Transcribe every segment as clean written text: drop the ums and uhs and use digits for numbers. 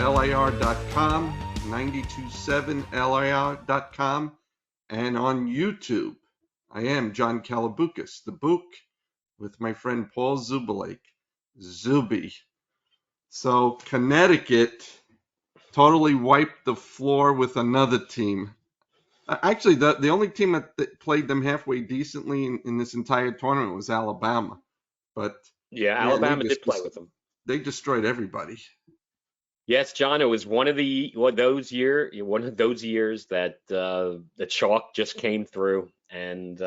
LIR.com, 927LIR.com, and on YouTube. I am John Kalaboukas, the Bouk, with my friend Paul Zubulake, Zoobie. So Connecticut totally wiped the floor with another team. Actually, the only team that played them halfway decently in this entire tournament was Alabama. But Yeah, man, Alabama did play with them. they destroyed everybody. Yes, John, it was one of those years that the chalk just came through, and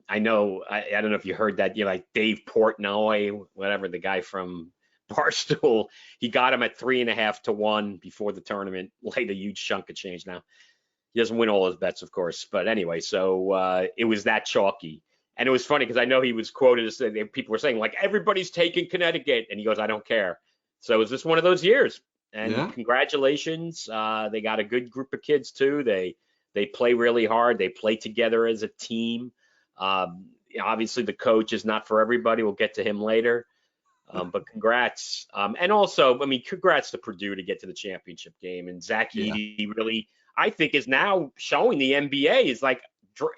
I know I don't know if you heard that, like Dave Portnoy, whatever, the guy from Barstool, he got him at 3.5 to 1 before the tournament, laid a huge chunk of change. Now he doesn't win all his bets, of course, but anyway, so it was that chalky. And it was funny because I know he was quoted as saying, people were saying like everybody's taking Connecticut, and he goes, I don't care. So it was just one of those years. And Yeah. congratulations, they got a good group of kids too. They play really hard. They play together as a team. Obviously, the coach is not for everybody. We'll get to him later. But congrats. And also, I mean, congrats to Purdue to get to the championship game. And Zach Yeah. Edey really, I think, is now showing the NBA is like,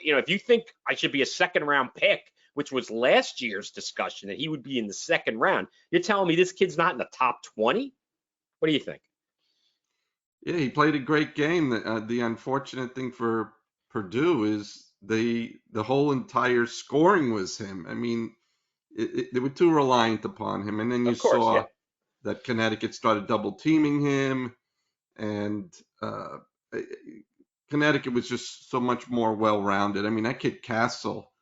if you think I should be a second round pick, which was last year's discussion, that he would be in the second round, you're telling me this kid's not in the top 20? What do you think? Yeah, he played a great game. The unfortunate thing for Purdue is the whole entire scoring was him. I mean, they were too reliant upon him. And then you Of course, saw yeah. that Connecticut started double teaming him, and Connecticut was just so much more well-rounded. I mean, that kid Castle,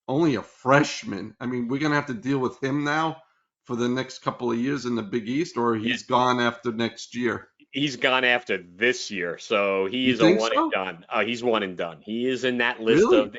only a freshman. I mean, we're gonna have to deal with him now for the next couple of years in the Big East, or Yeah. he's gone after next year. He's gone after this year, so You he's a think one and so? done. He's one and done. He is in that list Really? of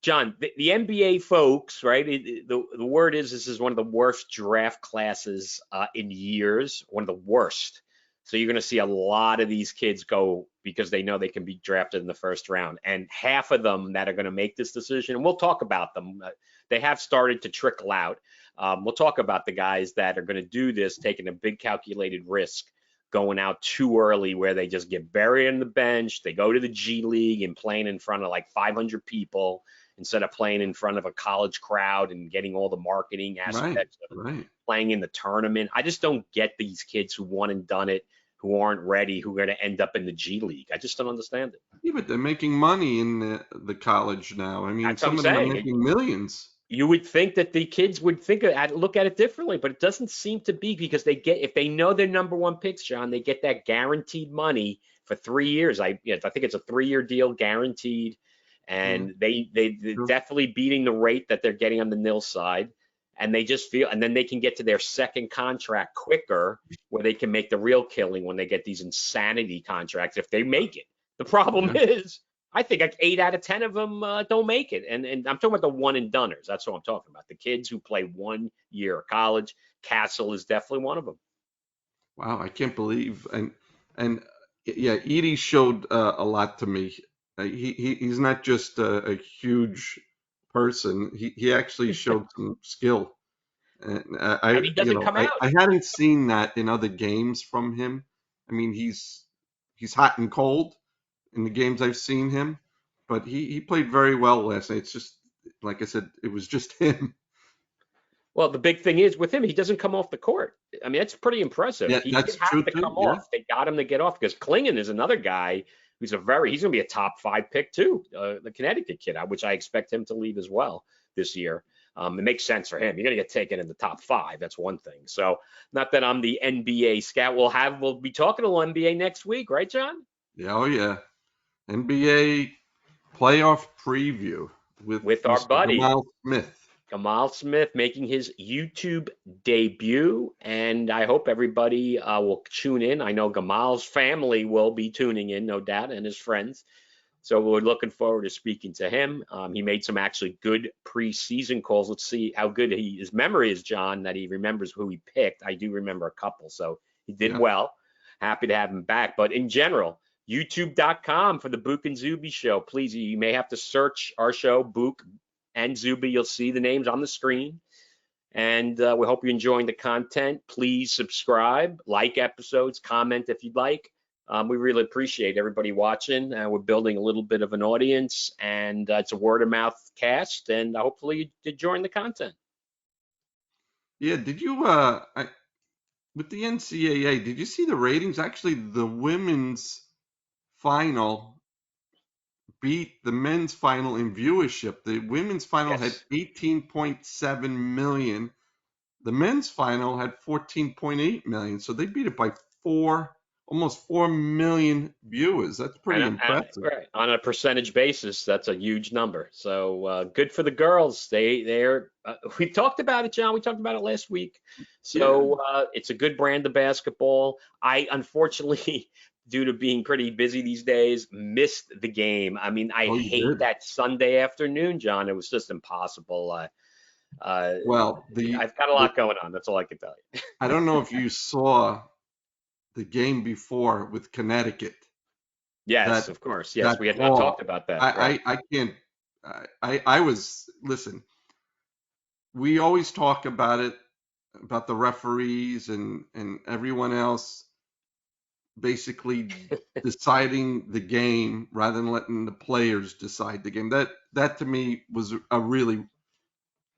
John, the NBA folks, right? The word is this is one of the worst draft classes in years, one of the worst. So you're going to see a lot of these kids go because they know they can be drafted in the first round. And half of them that are going to make this decision, and we'll talk about them, they have started to trickle out. We'll talk about the guys that are going to do this, taking a big calculated risk, going out too early where they just get buried in the bench. They go to the G League and playing in front of like 500 people instead of playing in front of a college crowd and getting all the marketing Right, aspects of right. playing in the tournament. I just don't get these kids who won and done it, who aren't ready, who are going to end up in the G League. I just don't understand it. Yeah, but they're making money in the college now. I mean, That's what I'm some of them are saying. making millions. You would think that the kids would look at it differently, but it doesn't seem to be because if they know they're number one picks, John, they get that guaranteed money for 3 years. I think it's a 3-year deal guaranteed. Yeah, And they're true. definitely beating the rate that they're getting on the nil side, and they just feel, and then they can get to their second contract quicker, where they can make the real killing when they get these insanity contracts if they make it. The problem Yeah. is, I think like 8 out of 10 of them don't make it, and I'm talking about the one and doneers. That's what I'm talking about. The kids who play 1 year of college. Castle is definitely one of them. Wow, I can't believe. And yeah, Edie showed a lot to me. He's not just a huge person. He actually showed some skill. And And he doesn't come out. I hadn't seen that in other games from him. I mean, he's hot and cold in the games I've seen him, but he played very well last night. It's just like I said, it was just him. Well, the big thing is with him, he doesn't come off the court. I mean, that's pretty impressive. Yeah, He that's did have true to too. come Yeah, off. They got him to get off because Klingon is another guy who's he's going to be a top 5 pick too, the Connecticut kid, which I expect him to leave as well this year. It makes sense for him. You're going to get taken in the top 5. That's one thing. So not that I'm the NBA scout. We'll be talking to NBA next week, right, John? yeah, oh yeah. NBA playoff preview with With our Mr. buddy. Gamal Smith. Gamal Smith making his YouTube debut, and I hope everybody will tune in. I know Gamal's family will be tuning in, no doubt, and his friends. So we're looking forward to speaking to him. He made some actually good preseason calls. Let's see how good his memory is, John, that he remembers who he picked. I do remember a couple, so he did Yeah. well. Happy to have him back. But in general, youtube.com for the Bouk and Zoobie show. Please, you may have to search our show, Bouk and Zoobie. You'll see the names on the screen. And we hope you're enjoying the content. Please subscribe, like episodes, comment if you'd like. We really appreciate everybody watching. We're building a little bit of an audience, and it's a word of mouth cast. And hopefully you did join the content. Yeah, did you with the NCAA, did you see the ratings? Actually, the women's final beat the men's final in viewership. The women's final had Yes. 18.7 million. The men's final had 14.8 million. So they beat it by almost 4 million viewers. That's pretty impressive. Right, on a percentage basis, that's a huge number. So good for the girls. They're we talked about it, John. We talked about it last week. Yeah. So it's a good brand of basketball. I unfortunately, due to being pretty busy these days, missed the game. I mean, I Oh, you hate did? that Sunday afternoon, John. It was just impossible. Uh, Well, I've got a lot going on. That's all I can tell you. I don't know if you saw the game before with Connecticut. Yes, That of course. Yes, that we had not call. talked about that. Right. I can't. I was listen. We always talk about it, about the referees and everyone else basically deciding the game rather than letting the players decide the game. That to me was a really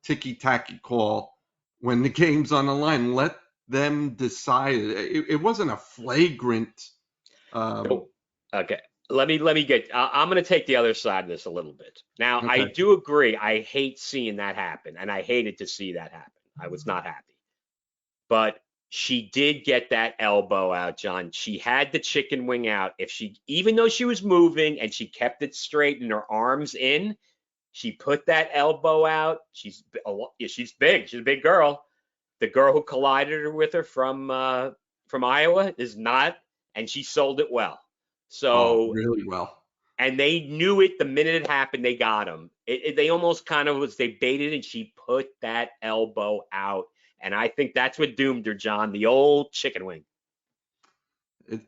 ticky-tacky call when the game's on the line. Let them decide. It wasn't a flagrant. Um, So, okay, let me get. I'm going to take the other side of this a little bit. Now, I okay. do agree. I hate seeing that happen, and I hated to see that happen. I was not happy, but she did get that elbow out, John. She had the chicken wing out. If she, even though she was moving and she kept it straight and her arms in, she put that elbow out. She's big. She's a big girl. The girl who collided with her from Iowa is not, and she sold it well. Oh, So, really well. and they knew it the minute it happened. They got him. They almost kind of was, they baited, and she put that elbow out. And I think that's what doomed her, John. The old chicken wing.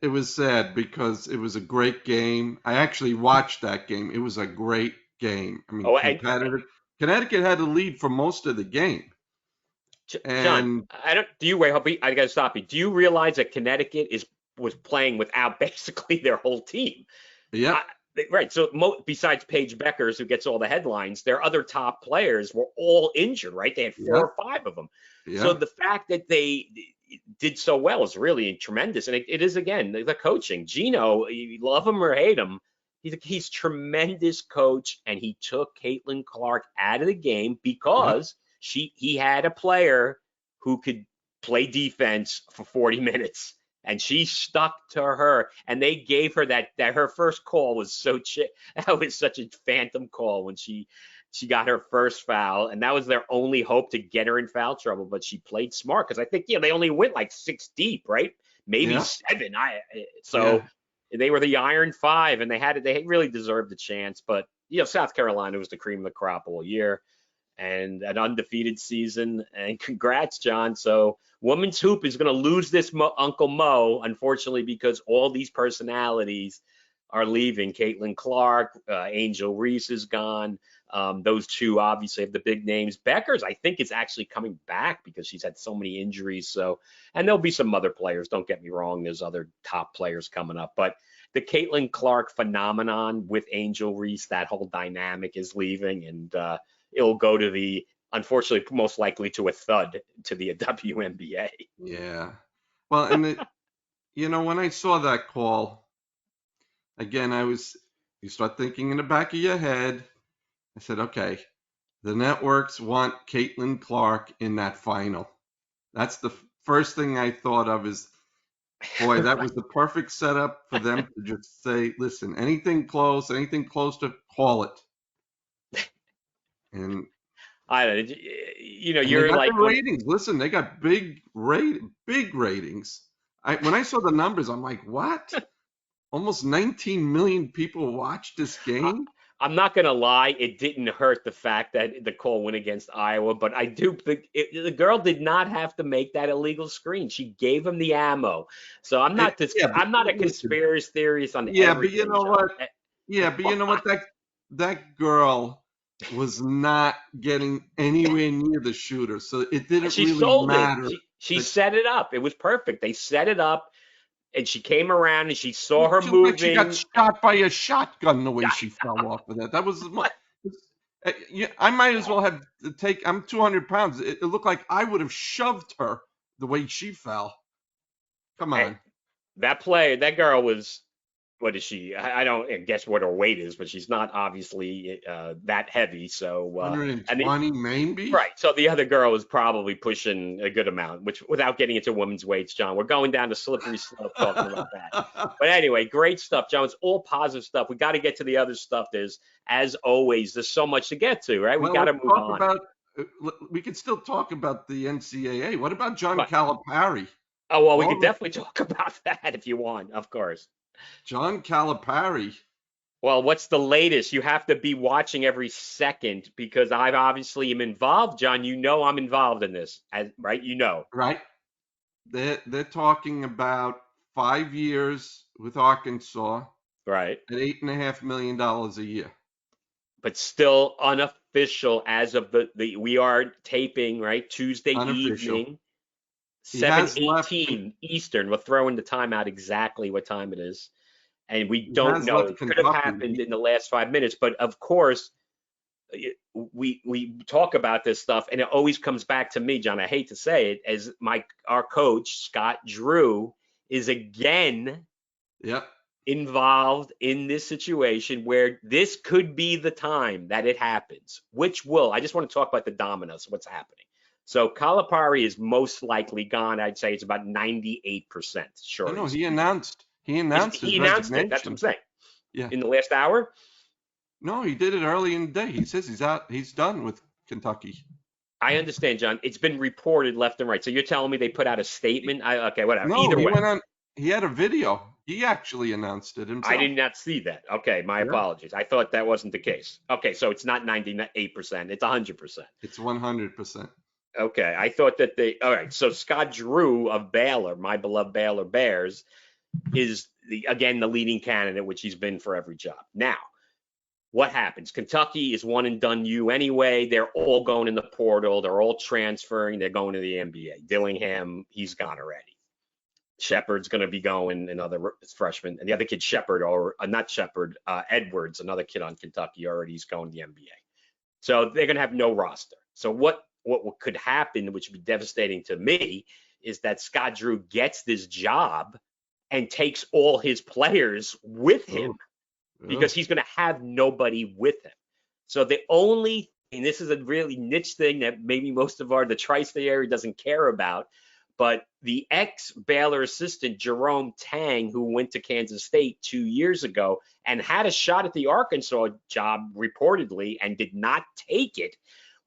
It was sad because it was a great game. I actually watched that game. It was a great game. I mean, Oh, and competitive. Connecticut had the lead for most of the game. John, And I don't. Do you wait? I got to stop you. Do you realize that Connecticut was playing without basically their whole team? I, yep, right. So besides Paige Beckers, who gets all the headlines, their other top players were all injured. Right. They had four yep, or five of them. So yep. the fact that they did so well is really tremendous. And it is, again, the coaching. Gino, you love him or hate him, he's tremendous coach, and he took Caitlin Clark out of the game Yep. because he had a player who could play defense for 40 minutes, and she stuck to her, and they gave her that her first call was that was such a phantom call when she got her first foul, and that was their only hope to get her in foul trouble. But she played smart, because I think, they only went like 6 deep, right? Maybe Yeah. seven. So Yeah. they were the Iron Five, and they really deserved the chance. But South Carolina was the cream of the crop all year, and an undefeated season. And congrats, John. So women's hoop is going to lose this Uncle Mo, unfortunately, because all these personalities are leaving. Caitlin Clark, Angel Reese is gone. Those two obviously have the big names. Beckers, I think, is actually coming back because she's had so many injuries. So, and there'll be some other players. Don't get me wrong. There's other top players coming up, but the Caitlin Clark phenomenon with Angel Reese, that whole dynamic is leaving, and it'll go to unfortunately, most likely to a thud to the WNBA. Yeah. Well, and when I saw that call, again, you start thinking in the back of your head. I said, okay, the networks want Caitlin Clark in that final. That's the first thing I thought of is, boy, that was the perfect setup for them to just say, listen, anything close to call it. And I don't know. they You're got like, the ratings. Listen, they got big ratings. When I saw the numbers, I'm like, what? Almost 19 million people watched this I, game? I'm not gonna lie, it didn't hurt the fact that the call went against Iowa, but I do think the girl did not have to make that illegal screen. She gave him the ammo. So Yeah, but I'm not a listen. conspiracy theorist on Yeah, but you everything, know John. what? Yeah, but you know what? That girl was not getting anywhere near the shooter, so it And didn't she really sold it. matter She that set it up. It was perfect. They set it up, and she came around and she saw her she looked like she got moving. shot by a shotgun the way she fell off of that. That was yeah, I might as well have take. I'm 200 pounds. It looked like I would have shoved her the way she fell. Come Hey, on, that girl was, what is she? I don't guess what her weight is, but she's not obviously that heavy. So, and 120 maybe. right. So the other girl was probably pushing a good amount, which without getting into women's weights, John, we're going down the slippery slope talking about that. But anyway, great stuff, John. It's all positive stuff. We got to get to the other stuff. As always, there's so much to get to, right? We Well, got let's to move talk on. about. We can still talk about the NCAA. What about John But, Calipari? oh, well, we All could the definitely talk about that if you want, of course. John Calipari. Well, what's the latest? You have to be watching every second because I obviously am involved, John. You know I'm involved in this, right? You know, Right? They're talking about 5 years with Arkansas right? at $8.5 million a year. But still unofficial as of the we are taping, right? Tuesday Unofficial. evening, He has left. 7:18 Eastern. We'll throw in the time out exactly what time it is. And we He don't has know. left It could have Kentucky. happened in the last 5 minutes, but of course, we talk about this stuff, and it always comes back to me, John. I hate to say it, as our coach Scott Drew is again Yep. involved in this situation where this could be the time that it happens, which will. I just want to talk about the dominoes, what's happening. So Kalapari is most likely gone. I'd say it's about 98% No, sure no. he's He announced his he announced it. That's what I'm resignation. saying. Yeah. In the last hour. No, he did it early in the day. He says he's out. He's done with Kentucky. I understand, John. It's been reported left and right. So you're telling me they put out a statement? Okay, whatever. No, Either he way, went on. He had a video. He actually announced it I himself. did not see that. Okay, my Yeah. apologies. I thought that wasn't the case. Okay, so it's not 98%, it's 100%. It's 100%. Okay, I thought that all right. So Scott Drew of Baylor, my beloved Baylor Bears, is again the leading candidate, which he's been for every job. Now, what happens? Kentucky is one and done you anyway. They're all going in the portal. They're all transferring. They're going to the NBA. Dillingham, he's gone already. Shepard's going to be going, another freshman, and the other kid Shepard, or not Shepard, Edwards, another kid on Kentucky, already is going to the NBA. So they're going to have no roster. So what could happen, which would be devastating to me, is that Scott Drew gets this job and takes all his players with him Oh, because oh. he's going to have nobody with him. So the only, and this is a really niche thing that maybe most of the tri-state area doesn't care about, but the ex-Baylor assistant, Jerome Tang, who went to Kansas State 2 years ago and had a shot at the Arkansas job reportedly and did not take it,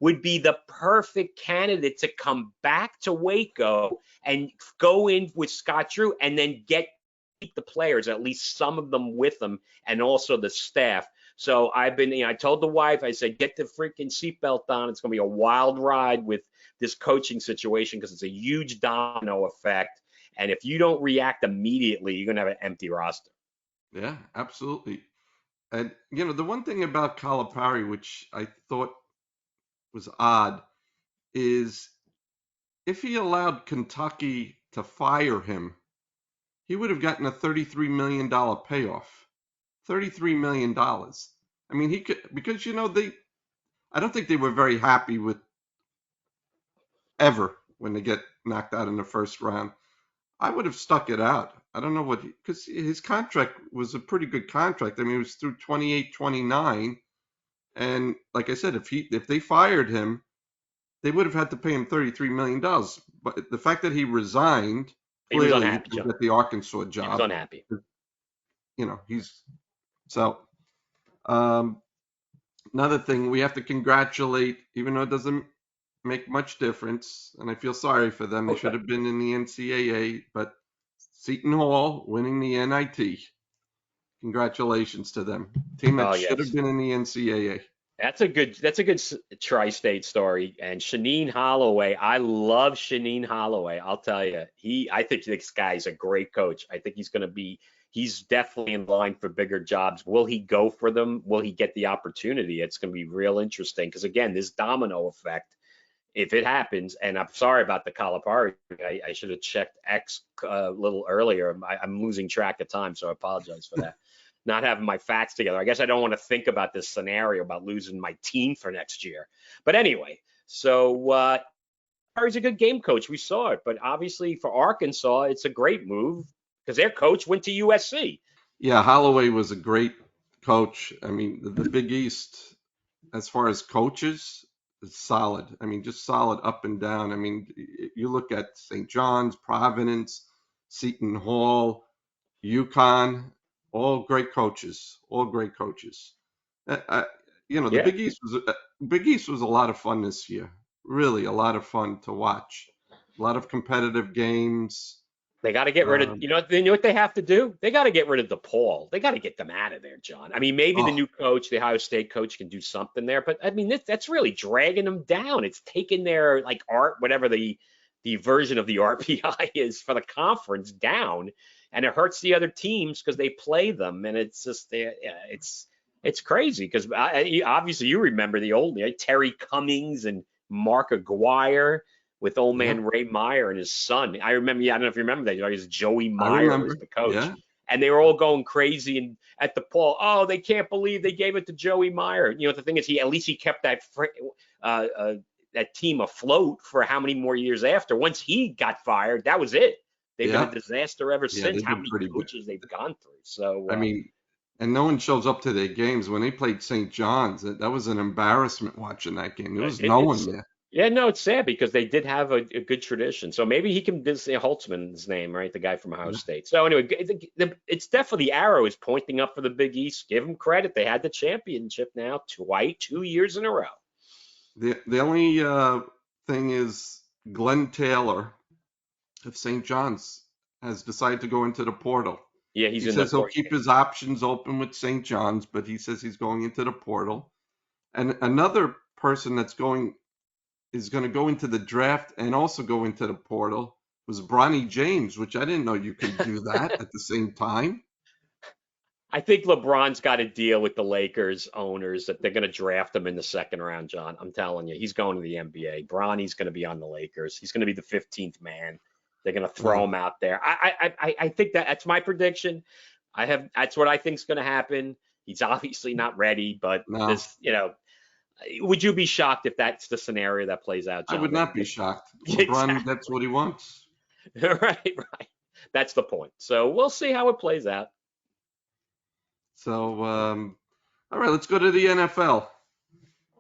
would be the perfect candidate to come back to Waco and go in with Scott Drew and then keep the players, at least some of them with them, and also the staff. So I told the wife, I said, get the freaking seatbelt on. It's going to be a wild ride with this coaching situation because it's a huge domino effect. And if you don't react immediately, you're going to have an empty roster. Yeah, absolutely. And the one thing about Calipari, which I thought was odd, is if he allowed Kentucky to fire him, he would have gotten a $33 million payoff. $33 million. I mean, he could, because I don't think they were very happy with ever when they get knocked out in the first round. I would have stuck it out. I don't know because his contract was a pretty good contract. I mean, it was through 28, 29. And like I said, if they fired him, they would have had to pay him $33 million. But the fact that he resigned, He was clearly unhappy, to John. get the Arkansas He was job, unhappy. he's so. Um, Another thing we have to congratulate, even though it doesn't make much difference, and I feel sorry for them. They should have been in the NCAA, but Seton Hall winning the NIT. Congratulations to them. Team that Oh, should have yes. been in the NCAA. That's a good tri-state story. And Shanine Holloway, I love Shanine Holloway. I'll tell you, I think this guy's a great coach. I think he's definitely in line for bigger jobs. Will he go for them? Will he get the opportunity? It's going to be real interesting because again, this domino effect, if it happens, and I'm sorry about the Kalabari, I should have checked X a little earlier. I'm losing track of time, so I apologize for that. Not having my facts together. I guess I don't want to think about this scenario about losing my team for next year. But anyway, so he's a good game coach. We saw it, but obviously for Arkansas, it's a great move because their coach went to USC. Yeah, Holloway was a great coach. I mean, the Big East, as far as coaches, is solid. I mean, just solid up and down. I mean, you look at St. John's, Providence, Seton Hall, UConn, all great coaches, all great coaches. Uh, uh, the Yeah, Big East was a lot of fun this year. Really, a lot of fun to watch. A lot of competitive games. they got to get rid of, Um, you know what they have to do? They got to get rid of DePaul. They got to get them out of there, John. I mean, maybe the oh, new coach, the Ohio State coach, can do something there, but I mean, that's really dragging them down. It's taking their like art, whatever the version of the RPI is for the conference down, and it hurts the other teams because they play them, and it's just it's crazy because obviously you remember the old Terry Cummings and Mark Aguirre with old yeah, man Ray Meyer and his son. I remember, yeah, I don't know if you remember that. It was Joey I Meyer was remember. the coach. Yeah, And they were all going crazy and at the poll. Oh, they can't believe they gave it to Joey Meyer. You know, the thing is, at least he kept uh, uh, that team afloat for how many more years after. Once he got fired, that was it. They've been a yeah, disaster ever yeah. since. They've How been many pretty good. coaches they've gone through. So I mean, and no one shows up to their games. When they played St. John's, that was an embarrassment watching that game. There was no one it's there. yeah, no, it's sad because they did have a good tradition. So maybe he can. This Holtzman's name, right? The guy from Ohio Yeah. State. So anyway, it's definitely the arrow is pointing up for the Big East. Give them credit. They had the championship now twice, 2 years in a row. The only thing is Glenn Taylor of St. John's has decided to go into the portal. Yeah, he's He in the says he'll court. keep his options open with St. John's, but he says he's going into the portal. And another person is going to go into the draft and also go into the portal was Bronny James, which I didn't know you could do that at the same time. I think LeBron's got a deal with the Lakers owners that they're going to draft him in the second round, John. I'm telling you, he's going to the NBA. Bronny's going to be on the Lakers. He's going to be the 15th man. They're going to throw No, him out there. I think that's my prediction. That's what I think is going to happen. He's obviously not ready, but no, this, would you be shocked if that's the scenario that plays out, I John? would not be shocked. LeBron gets what he wants. Right. That's the point. So we'll see how it plays out. So, all right, let's go to the NFL.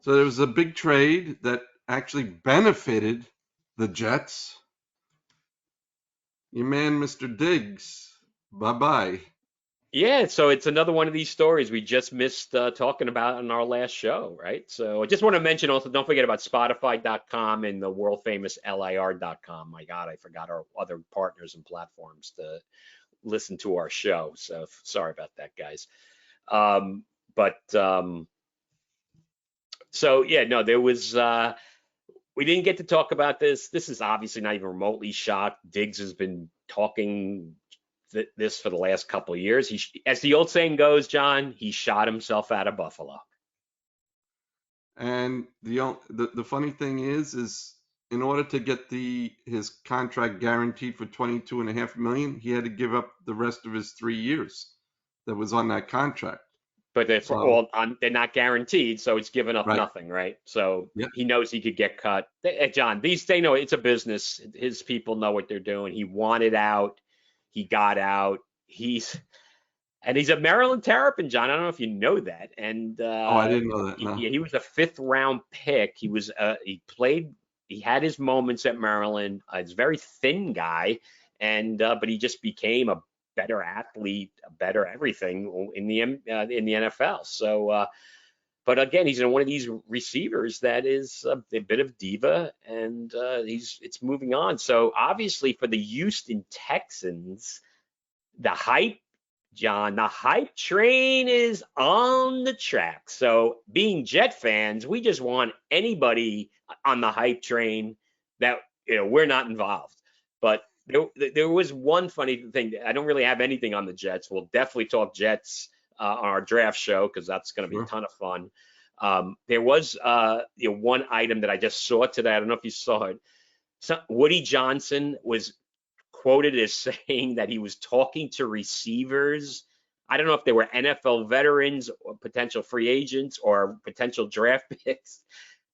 So there was a big trade that actually benefited the Jets. Your man, Mr. Diggs, bye-bye. Yeah, so it's another one of these stories we just missed talking about on our last show, right? So I just want to mention also, don't forget about Spotify.com and the world famous LIR.com. My God, I forgot our other partners and platforms to listen to our show. So sorry about that, guys. But so yeah, no, there was we didn't get to talk about this. This is obviously not even remotely shocked. Diggs has been talking this for the last couple of years. As the old saying goes, John, he shot himself out of Buffalo. And the funny thing is in order to get his contract guaranteed for 22.5 million, he had to give up the rest of his 3 years that was on that contract. But So, they're not guaranteed, so it's giving up right, nothing, right? So yeah, he knows he could get cut. John, they know it's a business. His people know what they're doing. He wanted out. He got out. He's a Maryland Terrapin, John. I don't know if you know that. And oh, I didn't know that. No, he was a fifth round pick. He played. He had his moments at Maryland. He's a very thin guy, and but he just became a better athlete, a better everything in the NFL. So, but again, he's in one of these receivers that is a bit of diva, and it's moving on. So obviously for the Houston Texans, the hype John, the hype train is on the track. So, being Jet fans, we just want anybody on the hype train that we're not involved. But there was one funny thing. I don't really have anything on the Jets. We'll definitely talk Jets on our draft show because that's going to be a Sure. ton of fun. There was one item that I just saw today. I don't know if you saw it. Woody Johnson was quoted as saying that he was talking to receivers. I don't know if they were NFL veterans or potential free agents or potential draft picks.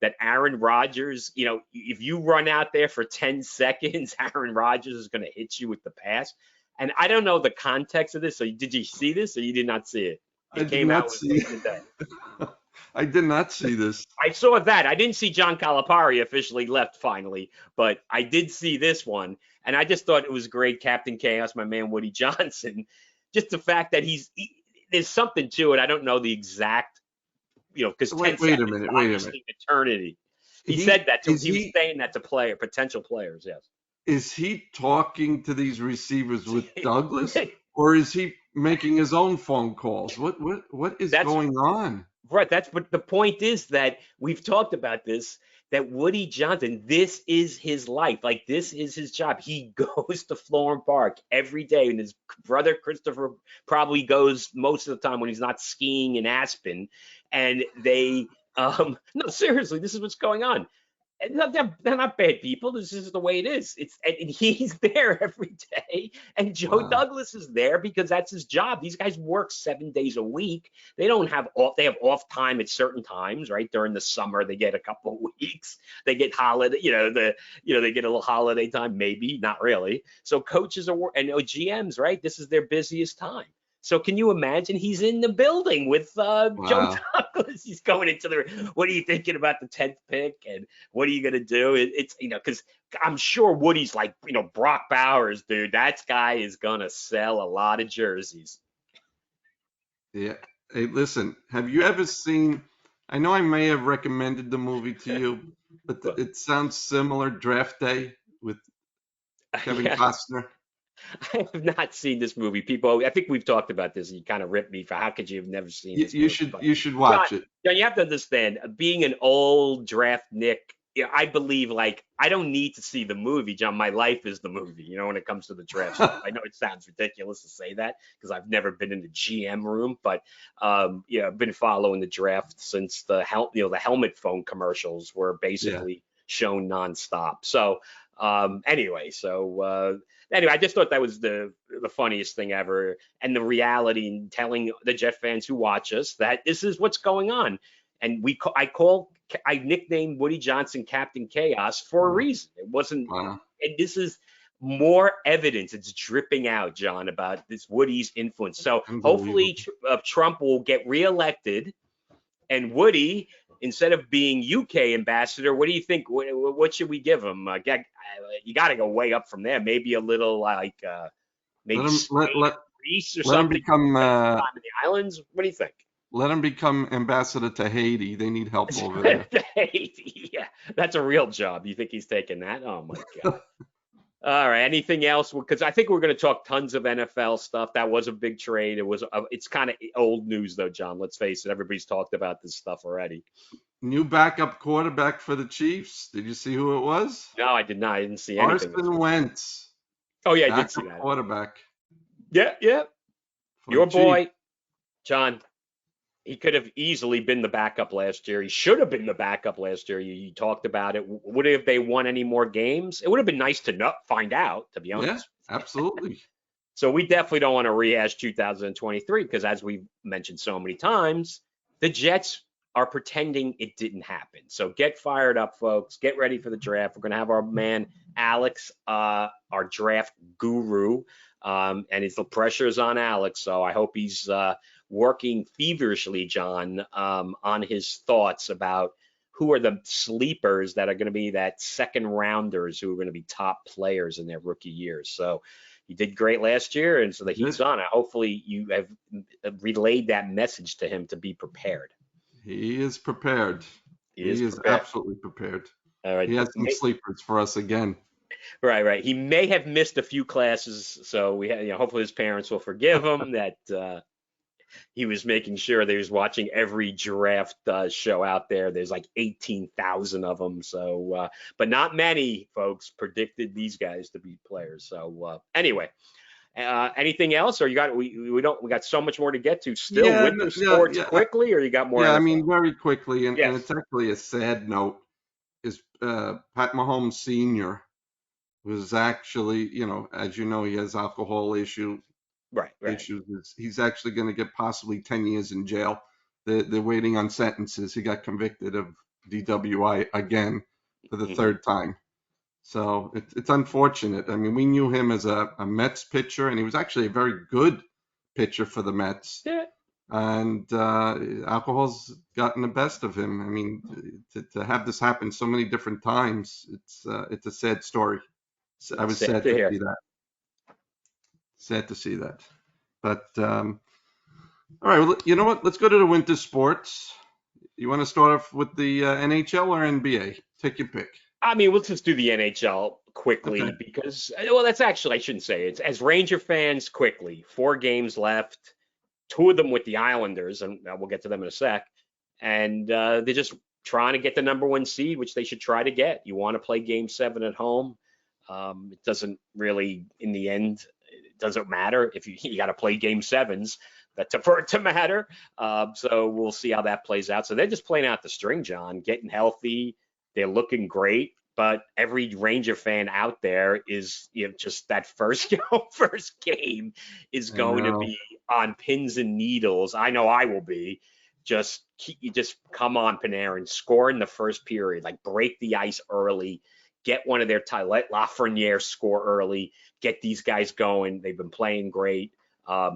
That Aaron Rodgers, if you run out there for 10 seconds, Aaron Rodgers is going to hit you with the pass. And I don't know the context of this. So did you see this or you did not see it? I It did came out not with see. late in the day. I did not see this. I saw that. I didn't see John Calipari officially left finally, but I did see this one, and I just thought it was great. Captain Chaos, my man Woody Johnson, just the fact that there's something to it. I don't know the exact, because 10 Wait a seconds is minute. Wait a minute. obviously eternity. He He said that to, is he was he saying that to potential players. Yes. is he talking to these receivers with Douglas, or is he making his own phone calls? What is That's going on? Right. But the point is that we've talked about this, that Woody Johnson, this is his life. Like, this is his job. He goes to Florham Park every day, and his brother Christopher probably goes most of the time when he's not skiing in Aspen. And no, seriously, this is what's going on. And they're not bad people. This is the way it is. And he's there every day, and Joe Wow. Douglas is there because that's his job. These guys work 7 days a week. They don't have off. They have off time at certain times, right? During the summer, they get a couple of weeks. They get holiday. They get a little holiday time, maybe not really. So coaches and GMs, right? This is their busiest time. So can you imagine? He's in the building with Joe Wow. Douglas. He's going into what are you thinking about the 10th pick and what are you going to do? It's because I'm sure Woody's like, Brock Bowers, dude, that guy is going to sell a lot of jerseys. Yeah. Hey, listen, have you ever seen, I know I may have recommended the movie to you, but it sounds similar, Draft Day with Kevin Yeah, Costner. I have not seen this movie. People, I think we've talked about this. And you kind of ripped me for how could you have never seen You, this you movie? should But you should John, watch it. John, you have to understand, being an old draft Nick, I believe like I don't need to see the movie, John. My life is the movie, when it comes to the draft stuff. I know it sounds ridiculous to say that because I've never been in the GM room, but I've been following the draft since the helmet phone commercials were Yeah. basically shown nonstop. So anyway, I just thought that was the funniest thing ever, and the reality in telling the Jet fans who watch us that this is what's going on. And I nicknamed Woody Johnson Captain Chaos for a reason. It wasn't, Wow. and this is more evidence. It's dripping out, John, about this Woody's influence. So hopefully Unbelievable. Trump will get reelected, and Woody, instead of being UK ambassador, what do you think? What should we give him? You got to go way up from there. Maybe a little like Let maybe him Spain or Greece or let him something. become Spend some time in the islands. What do you think? ambassador to Haiti. They need help over there. Yeah, that's a real job. You think he's taking that? Oh my God. All right. Anything else? Because I think we're going to talk tons of NFL stuff. That was a big trade. It's kind of old news though, John. Let's face it. Everybody's talked about this stuff already. New backup quarterback for the Chiefs. Did you see who it was? No, I did not. I didn't see anything this Carson week. Wentz, Oh yeah, I did see backup that. quarterback Yeah, yeah. for the Your Chiefs. boy, John. He could have easily been the backup last year. He should have been the backup last year. You talked about it. Would have they won any more games? It would have been nice to find out, to be Yeah, honest. absolutely. So we definitely don't want to rehash 2023 because, as we've mentioned so many times, the Jets are pretending it didn't happen. So get fired up, folks. Get ready for the draft. We're going to have our man Alex, our draft guru, and the pressure is on Alex. So I hope he's working feverishly, John, on his thoughts about who are the sleepers that are going to be that second rounders who are going to be top players in their rookie years. So he did great last year, and so the heat's on. Hopefully, you have relayed that message to him to be prepared. He is prepared. He is He is prepared. absolutely prepared. All right. He has some sleepers for us again. Right. He may have missed a few classes, so hopefully his parents will forgive him that he was making sure that he was watching every giraffe show out there. There's like 18,000 of them, so but not many folks predicted these guys to be players. So anyway, anything else, or we got so much more to get to still. Yeah, Winter yeah, sports yeah, quickly, or you got more yeah. I NFL? mean, very quickly, and Yes. it's actually a sad note. Is Pat Mahomes Sr. was actually, as you know, he has alcohol Right. issues. He's actually going to get possibly 10 years in jail. They're waiting on sentences. He got convicted of DWI again for the Hmm. third time. So it's unfortunate. I mean, we knew him as a Mets pitcher, and he was actually a very good pitcher for the Mets. Yeah. And alcohol's gotten the best of him. I mean, to have this happen so many different times, it's a sad story. I was Sad sad to to hear. see that. Sad to see that. But all right, well, you know what? Let's go to the winter sports. You want to start off with the NHL or NBA? Take your pick. I mean, we'll just do the NHL Okay. quickly because, well, that's actually, I shouldn't say it. As Ranger fans, quickly, 4 games left, two of them with the Islanders, and we'll get to them in a sec. And they're just trying to get the number 1 seed, which they should try to get. You want to play game 7 at home. It doesn't really, in the end, it doesn't matter if you got to play game 7s. That's for it to matter. So we'll see how that plays out. So they're just playing out the string, John, getting healthy. They're looking great, but every Ranger fan out there is, just that first game is I going to know. be on pins and needles. I know I will be. Just come on, Panarin, score in the first period, like break the ice early, get one of their let Lafreniere score early, get these guys going. They've been playing great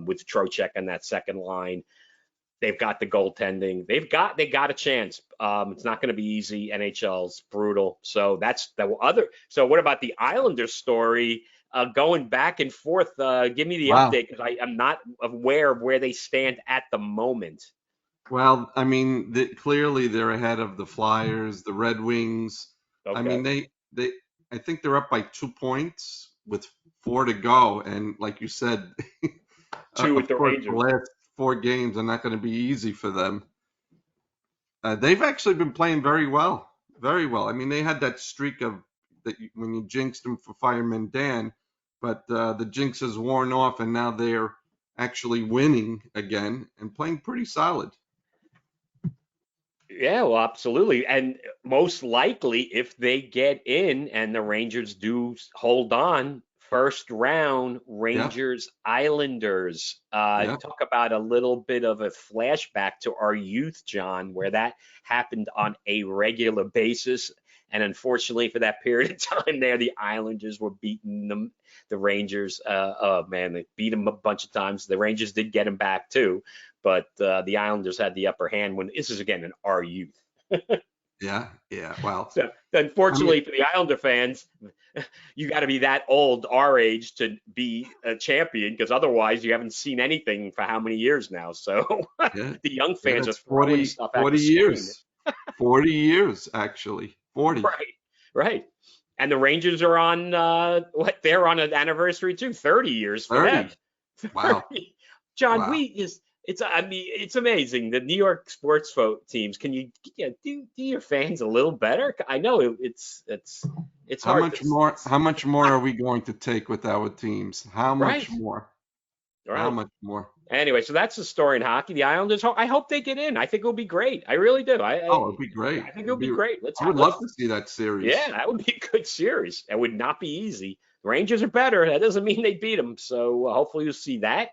with Trocheck on that second line. They've got the goaltending. They got a chance. It's not going to be easy. NHL's brutal. So that's the other. So what about the Islanders story? Going back and forth. Give me the Wow. update because I'm not aware of where they stand at the moment. Well, I mean, clearly they're ahead of the Flyers, the Red Wings. I mean, Okay. I think they're up by 2 points with four to go. And like you said, Two with of the course, the Rangers. last 4 games are not going to be easy for them. They've actually been playing very well, very well. I mean, they had that streak of when you jinxed them for Fireman Dan, but the jinx has worn off, and now they're actually winning again and playing pretty solid. Yeah, well, absolutely. And most likely, if they get in and the Rangers do hold on, first round, Yep, Rangers Islanders. yep, Talk about a little bit of a flashback to our youth, John, where that happened on a regular basis. And unfortunately, for that period of time there, the Islanders were beating the Rangers. Oh man, they beat them a bunch of times. The Rangers did get them back too, but the Islanders had the upper hand when this is again in our youth. yeah, yeah. Well, So I mean, unfortunately for the Islander fans, you got to be that old, our age, to be a champion because otherwise you haven't seen anything for how many years now. So yeah, the young yeah. fans are It's throwing stuff at the 40 screen. years, 40 years actually, 40. Right, right. And the Rangers are on what? They're on an anniversary too. 30 years for them. 30. Wow, 30. John, wow. we is it's I mean it's amazing. The New York sports teams. Can you, do your fans a little better? I know it's How hard. much more? It's How much more are we going to take with our teams? How much right, more? How right. much more? Anyway, so that's the story in hockey. The Islanders. I hope they get in. I think it'll be great. I really do. Oh, it'd be I great. think it'll be great. I would love to see that Yeah, series. that would be a good series. It would not be easy. The Rangers are better. That doesn't mean they beat them. So hopefully you'll see that.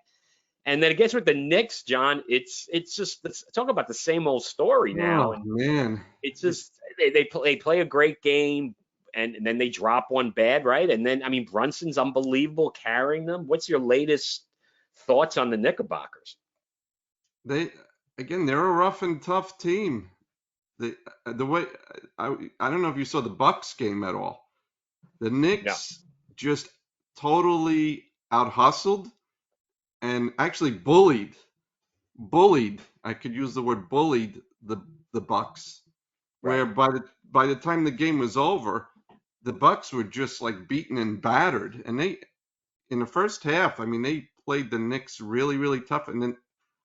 And then I guess with the Knicks, John, it's just talk about the same old story now, Oh and man, it's just just they play a great game, and then they drop one bad, right? And then I mean Brunson's unbelievable carrying them. What's your latest thoughts on the Knickerbockers? they again, they're a rough and tough team. The the way I don't know if you saw the Bucks game at all. The No, Knicks just totally out hustled and actually bullied. I could use the word bullied the Bucks. right, Where by the time the game was over, the Bucks were just like beaten and battered, and they in the first half, I mean, they played the Knicks really, really tough, and then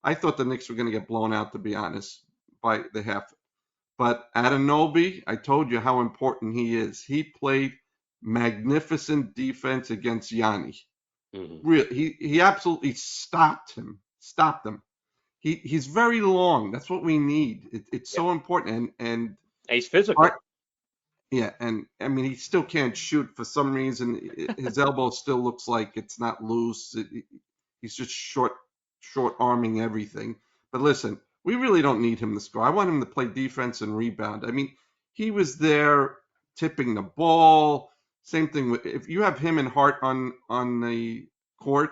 I thought the Knicks were going to get blown out, to be honest, by the half. But Anunoby, I told you how important he is. He played magnificent defense against Yanni. Mhm. Really, he absolutely stopped him. Stopped him. He's very long. That's what we need. It's Yep. so important. And He's Hart, physical. yeah, and I mean he still can't shoot for some reason. His elbow still looks like it's not loose. He's just short arming everything. But listen, we really don't need him to score. I want him to play defense and rebound. I mean, he was there tipping the ball. Same thing with if you have him and Hart on the court,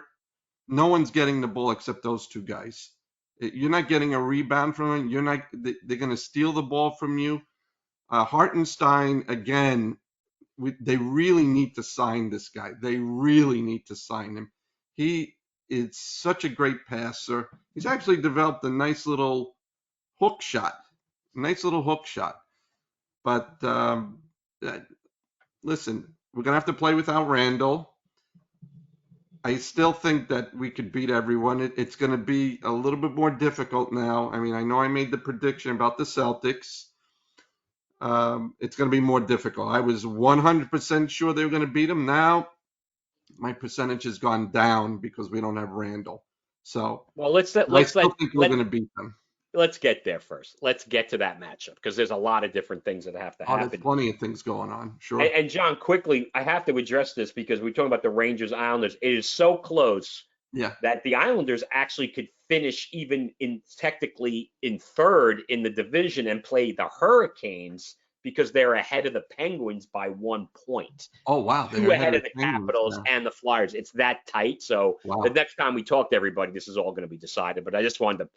no one's getting the ball except those two guys. You're not getting a rebound from them. You're not. They're going to steal the ball from you. Hartenstein again. They really need to sign this guy. They really need to sign him. He is such a great passer. He's actually developed a nice little hook shot. Nice little hook shot. But listen, we're gonna have to play without Randall. I still think that we could beat everyone. It's going to be a little bit more difficult now. I mean, I know I made the prediction about the Celtics. It's going to be more difficult. I was 100% sure they were going to beat them. Now my percentage has gone down because we don't have Randall. So, Well, but I still think we're going to beat them. let's get there first. Let's get to that matchup because there's a lot of different things that have to Oh, there's happen. plenty of things going on. Sure. And John, quickly, I have to address this because we're talking about the Rangers Islanders. It is so close Yeah. that the Islanders actually could finish even in technically in third in the division and play the Hurricanes because they're ahead of the Penguins by 1 point. Oh, wow. They're Two ahead ahead of of the the Penguins Capitals now. and the Flyers. It's that tight. So the Wow. next time we talk to everybody, this is all going to be decided. But I just wanted to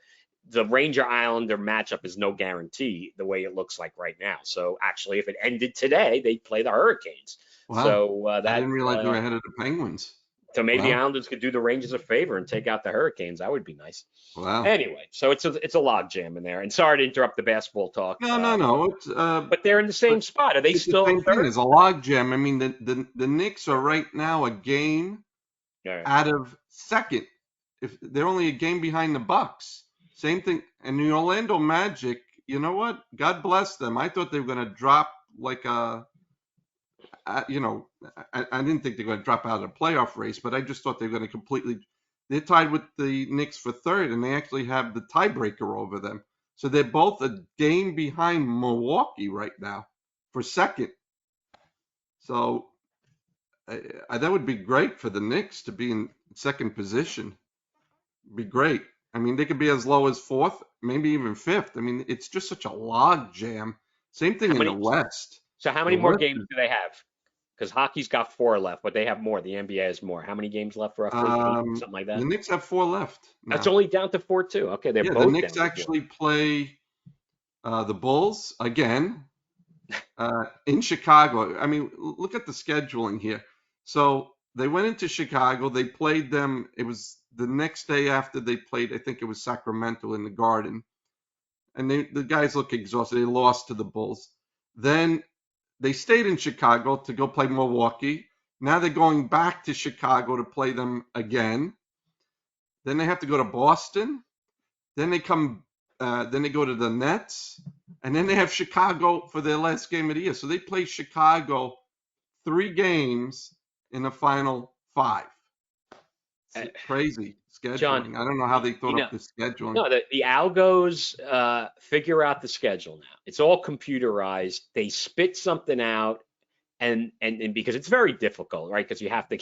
the Ranger Islander matchup is no guarantee the way it looks like right now. So actually, if it ended today, they'd play the Hurricanes. Wow. So I didn't realize they were ahead of the Penguins. so maybe the Wow. Islanders could do the Rangers a favor and take out the Hurricanes. That would be nice. Wow. Anyway, so it's a log jam in there. And sorry to interrupt the basketball talk, No. It's but they're in the same spot. Are they it's the still same thing third? as a log jam. I mean, the Knicks are right now a game All right. out of second. If they're only a game behind the Bucks. Same thing. And the Orlando Magic, you know what? God bless them. I thought they were going to drop like I didn't think they were going to drop out of the playoff race, but I just thought they were going to completely. They're tied with the Knicks for third, and they actually have the tiebreaker over them. So they're both a game behind Milwaukee right now for second. So that would be great for the Knicks to be in second position. Be great. I mean, they could be as low as fourth, maybe even fifth. I mean, it's just such a log jam. Same thing How in the many? West. So how The many more West games do they have? Because hockey's got 4 left, but they have more. The NBA has more. How many games left roughly? 8, something like The that. Knicks have 4 left That's now. only down to 4 too. Okay, they're Yeah, the both Knicks down to 4. actually play the Bulls again in Chicago. I mean, look at the scheduling here. So they went into Chicago. They played them. It was the next day after they played. I think it was Sacramento in the Garden, and the guys look exhausted. They lost to the Bulls. Then they stayed in Chicago to go play Milwaukee. Now they're going back to Chicago to play them again. Then they have to go to Boston. Then they come. Then they go to the Nets, and then they have Chicago for their last game of the year. So they play Chicago 3 games in the final 5. Uh, It's crazy John, scheduling. I don't know how they you thought know, up this scheduling. no, the Algos figure out the schedule now. It's all computerized. They spit something out, and because it's very difficult, right? Because you have to,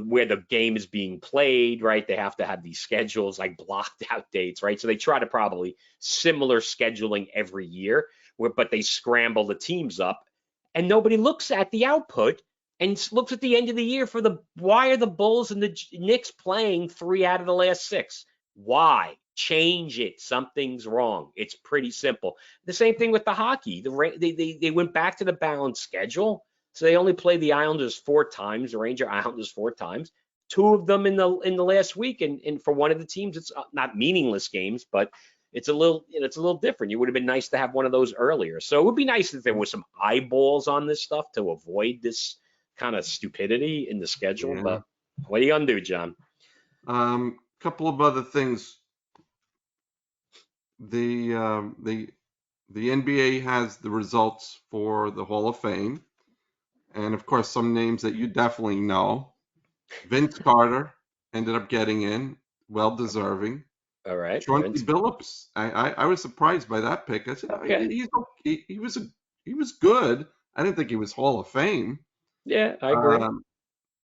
where the game is being played, right? They have to have these schedules like blocked out dates, right? So they try to probably similar scheduling every year, but they scramble the teams up, and nobody looks at the output and looks at the end of the year for why are the Bulls and the Knicks playing 3 out of the last 6? Why? Change it. Something's wrong. It's pretty simple. The same thing with the hockey. They went back to the balanced schedule, so they only play the Islanders 4 times, the Ranger Islanders 4 times. 2 of them in the last week, and for one of the teams, it's not meaningless games, but it's a little, it's a little different. You would have been nice to have one of those earlier. So it would be nice if there was some eyeballs on this stuff to avoid this kind of stupidity in the schedule. Yeah. But what are you gonna do, John? Couple of other things. The NBA has the results for the Hall of Fame, and of course, some names that you definitely know. Vince Carter ended up getting in, well deserving. All right, Chauncey Vince. Billups, I was surprised by that pick. I said, oh, Okay. he was good. I didn't think he was Hall of Fame. Yeah, I agree. Um,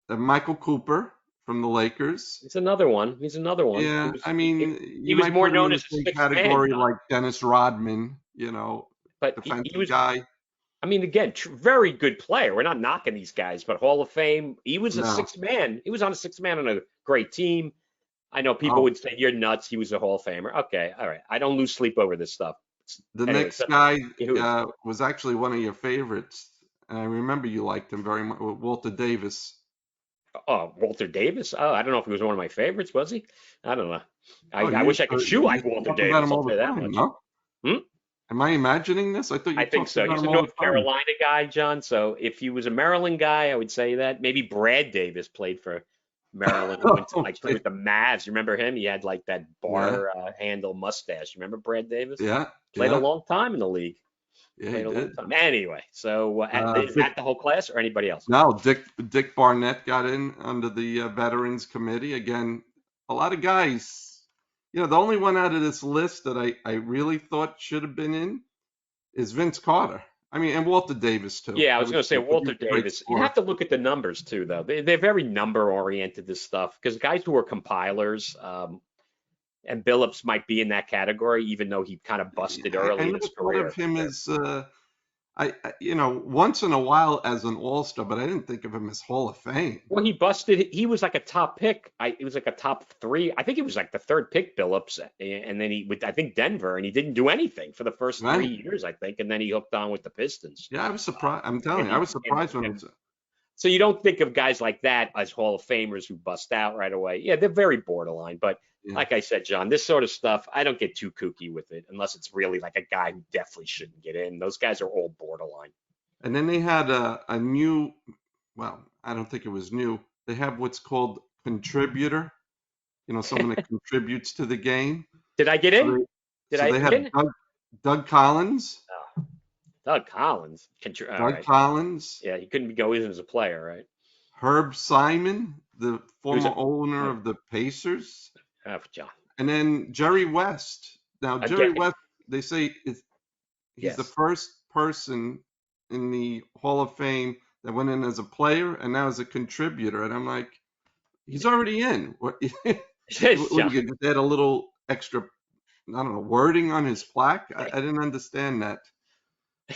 Michael Cooper from the Lakers. He's another one. He's another one. Yeah, I mean, He you was might more put him in known the as a same sixth man, category John. like Dennis Rodman, But he defensive was, guy. I mean, again, very good player. We're not knocking these guys, but Hall of Fame. He was a No. sixth man. He was on a sixth man on a great team. I know people Oh, would say you're nuts. He was a Hall of Famer. Okay, all right. I don't lose sleep over this stuff. the Anyway, next so guy who is? was actually one of your favorites. I remember you liked him very much, Walter Davis. Oh, Walter Davis. Oh, I don't know if he was one of my favorites. Was he? I don't know. Oh, I wish I could shoe you like Walter talk about Davis. him I'll all tell the you that time, much. no? Hmm? Am I imagining this? I thought you I think talked so. about He's him a all North the time. Carolina guy, John. So if he was a Maryland guy, I would say that. Maybe Brad Davis played for Maryland and went to like play Okay. with the Mavs. You remember him? He had like that Yeah, bar handle mustache. You remember Brad Davis? yeah, Played a yeah, long time in the league. yeah. He Played a long did. time. Anyway, so is Vic, that the whole class or anybody else? no, Dick Barnett got in under the Veterans Committee again. A lot of guys. The only one out of this list that I really thought should have been in is Vince Carter. I mean, and Walter Davis too. Yeah, I I was would going to say say he Walter was a great Davis. You scorer. have to look at the numbers too, though. They're very number oriented, this stuff, because guys who are compilers, and Billups might be in that category, even though he kind of busted I early in never his thought of career. him as once in a while as an All-Star, but I didn't think of him as Hall of Fame. Well, he busted. He was like a top pick. It was like a top three. I think he was like the third pick, Billups, and then he with I think Denver, and he didn't do anything for the first three Right? years, I think, and then he hooked on with the Pistons. Yeah, I was surprised. I'm telling And you, I he, was surprised when and so you don't think of guys like that as Hall of Famers who bust out right away. Yeah, they're very borderline. But yeah. like I said, John, this sort of stuff, I don't get too kooky with it unless it's really like a guy who definitely shouldn't get in. Those guys are all borderline. And then they had a new, well, I don't think it was new. They have what's called contributor. Someone that contributes to the game. Did I get So in? they, Did so I they had win? Doug Collins. Oh, Doug Collins. All Doug right. Collins, Yeah, he couldn't go in as a player, right? Herb Simon, the Who's former it? owner of the Pacers, Oh, John. and then Jerry West. Now, Jerry Again, West, they say he's the yes. first person in the Hall of Fame that went in as a player and now as a contributor. And I'm like, he's already in. What John. you just add a little extra, I don't know, wording on his plaque? I didn't understand that.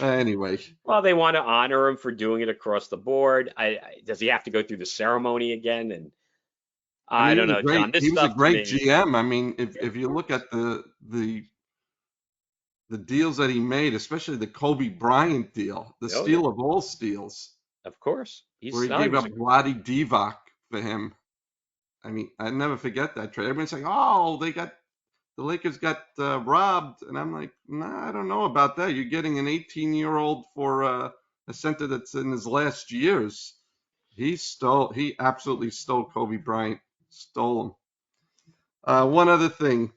Anyway, Well, they want to honor him for doing it across the board. Does he have to go through the ceremony again? And I I mean, don't know, John. This he was a stuff to great me, GM. I mean, yeah, if of you look course, at the deals that he made, especially the Kobe Bryant deal, the oh yeah, steal of all steals, of course. where he He gave was up Vlade Divac for him. I mean, I never forget that trade. Everyone's like, "Oh, the Lakers got robbed," and I'm like, "Nah, I don't know about that. You're getting an 18-year-old for a center that's in his last years. He absolutely stole Kobe Bryant, stole him." One other thing,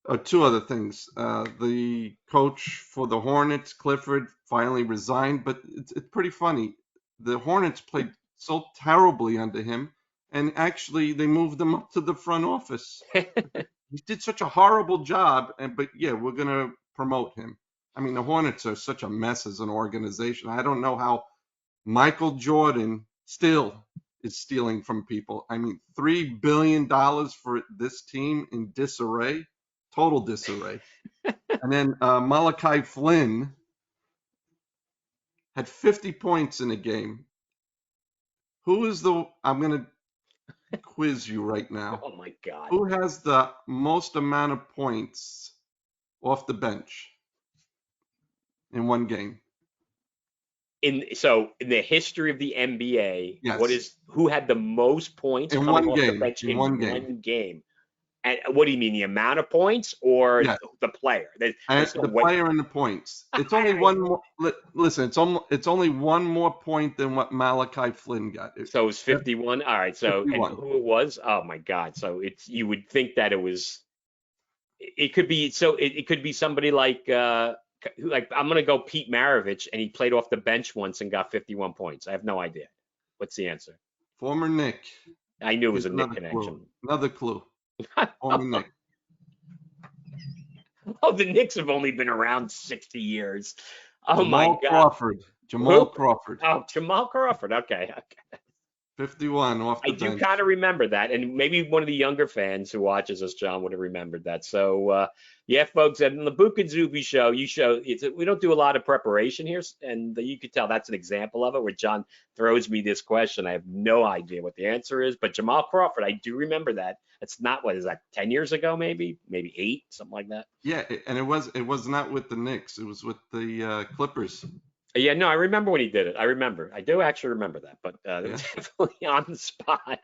or two other things. The coach for the Hornets, Clifford, finally resigned, but it's pretty funny. The Hornets played so terribly under him, and actually they moved him up to the front office. He did such a horrible job, but yeah, we're gonna promote him. I mean, the Hornets are such a mess as an organization. I don't know how Michael Jordan still is stealing from people. I mean, $3 billion for this team in disarray, total disarray. And then Malachi Flynn had 50 points in a game. I'm going to quiz you right now. Oh my God. Who has the most amount of points off the bench in one game? So in the history of the NBA, Yes, who had the most points in coming one off the game. bench In in one game. one game? And what do you mean, the amount of points or Yes, the player? and There's no the way. player and the points. It's only one more. Listen, it's only one more point than what Malachi Flynn got. So it was 51. All right. So, and 51. who it was? Oh my God. So you would think that it was, it could be, so it could be somebody like I'm going to go Pete Maravich, and he played off the bench once and got 51 points. I have no idea. What's the answer? Former Nick. I knew it was Here's a Nick another clue. connection. Another clue. Former Nick. Oh, the Knicks have only been around 60 years. Oh my Jamal God. Crawford. Jamal Who? Crawford. Oh, Jamal Crawford. Okay. 51 off I the do bench. kind of remember that, and maybe one of the younger fans who watches us, John, would have remembered that. So, yeah, folks, and in the Bouk and Zoobie show, we don't do a lot of preparation here, and you could tell that's an example of it, where John throws me this question. I have no idea what the answer is, but Jamal Crawford, I do remember that. It's not, what is that, 10 years ago, maybe 8, something like that. Yeah, and it was not with the Knicks. It was with the Clippers. Yeah, no, I remember when he did it. I remember. I do actually remember that, but it Yeah. was definitely on the spot.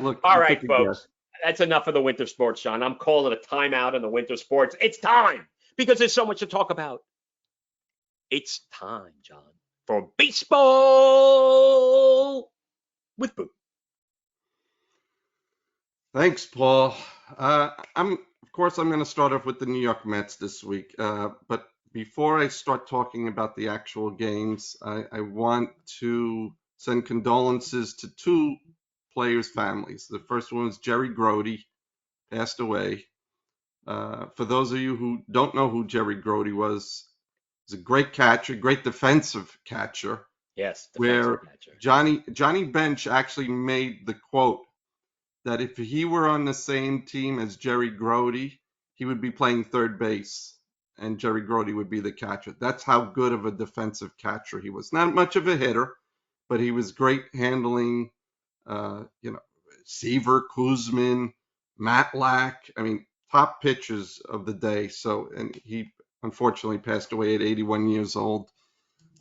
Look, All you right, took a guess. folks. That's enough of the winter sports, Sean. I'm calling a timeout in the winter sports. It's time because there's so much to talk about. It's time, John, for baseball with Boo. Thanks, Paul. Of course, I'm going to start off with the New York Mets this week. But before I start talking about the actual games, I want to send condolences to 2 players' families. The first one was Jerry Grody, passed away. For those of you who don't know who Jerry Grody was, he's a great catcher, great defensive catcher, Yes, defensive where catcher. Johnny Bench actually made the quote that if he were on the same team as Jerry Grody, he would be playing third base and Jerry Grody would be the catcher. That's how good of a defensive catcher he was. Not much of a hitter, but he was great handling, Seaver, Kuzman, Matlack. I mean, top pitchers of the day. So, and he unfortunately passed away at 81 years old.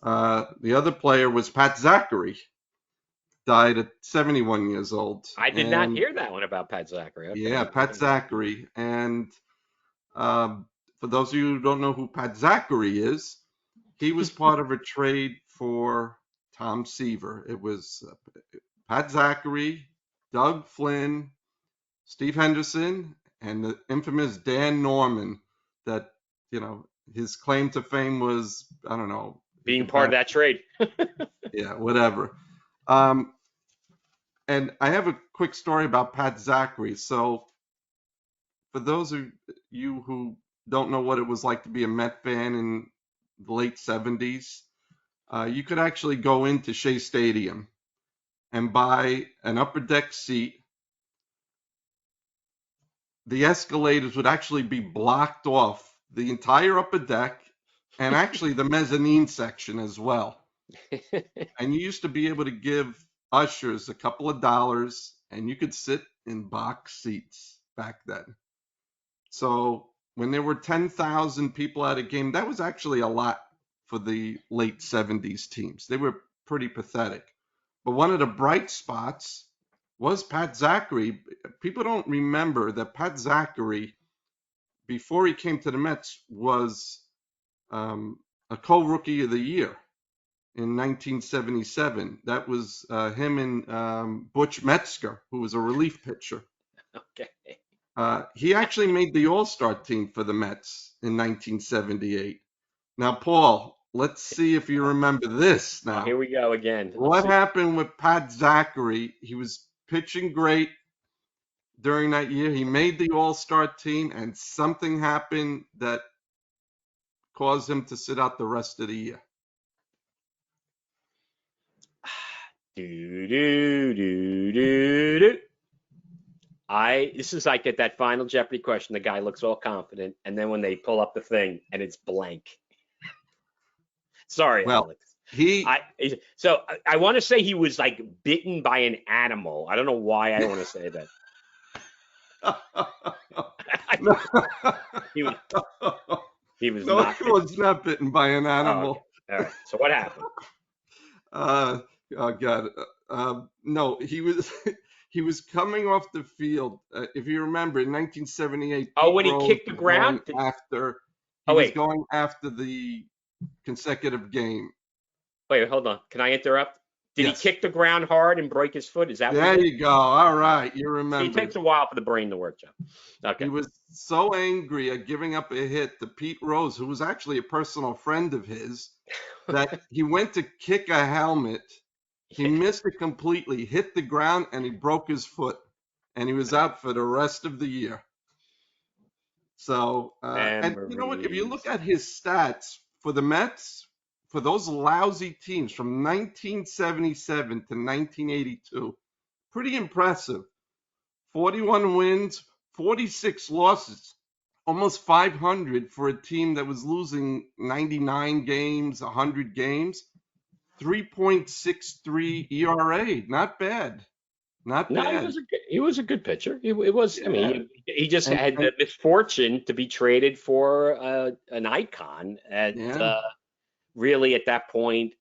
The other player was Pat Zachary, died at 71 years old. I did not hear that one about Pat Zachary. Okay. Yeah, Pat Zachary. And for those of you who don't know who Pat Zachary is, he was part of a trade for Tom Seaver. It was Pat Zachary, Doug Flynn, Steve Henderson, and the infamous Dan Norman that, his claim to fame was, I don't know. Being part of that trade. Yeah, whatever. And I have a quick story about Pat Zachary. So for those of you who don't know what it was like to be a Met fan in the late 70s, you could actually go into Shea Stadium and buy an upper deck seat. The escalators would actually be blocked off the entire upper deck and actually the mezzanine section as well. And you used to be able to give ushers a couple of dollars and you could sit in box seats back then. So when there were 10,000 people at a game, that was actually a lot for the late 70s teams. They were pretty pathetic. But one of the bright spots was Pat Zachary. People don't remember that Pat Zachary, before he came to the Mets, was a co-rookie of the year in 1977. That was him and Butch Metzger, who was a relief pitcher. Okay. He actually made the All-Star team for the Mets in 1978. Now, Paul, let's see if you remember this now. Oh, here we go again. What happened with Pat Zachary? He was pitching great during that year. He made the All-Star team, and something happened that caused him to sit out the rest of the year. This is like at that final Jeopardy question, the guy looks all confident, and then when they pull up the thing and it's blank. Sorry, Well, Alex. I want to say he was like bitten by an animal. I don't know why I want to say that. He was No, not. he was not bitten by an animal. Oh, okay. All right. So what happened? Oh God. No, he was He was coming off the field. If you remember, in 1978, Oh, Pete when he Rose kicked the was going ground? after. He Oh, was wait. going after the consecutive game. Wait, hold on. Can I interrupt? Did he Yes. kick the ground hard and break his foot? Is that what he There did? you go. All right, you See, it remembered. takes a while for the brain to work, John. He Okay. was so angry at giving up a hit to Pete Rose, who was actually a personal friend of his, that he went to kick a helmet. He Yeah. missed it completely, hit the ground, and he broke his foot. And he was out for the rest of the year. So, and you know what? If you look Memories. at his stats for the Mets, for those lousy teams from 1977 to 1982, pretty impressive. 41 wins, 46 losses, almost 500 for a team that was losing 99 games, 100 games. 3.63 ERA. Not bad. Not No, bad. he was a good pitcher. It was, I Yeah. mean, he just had And the misfortune to be traded for an icon at yeah, really at that point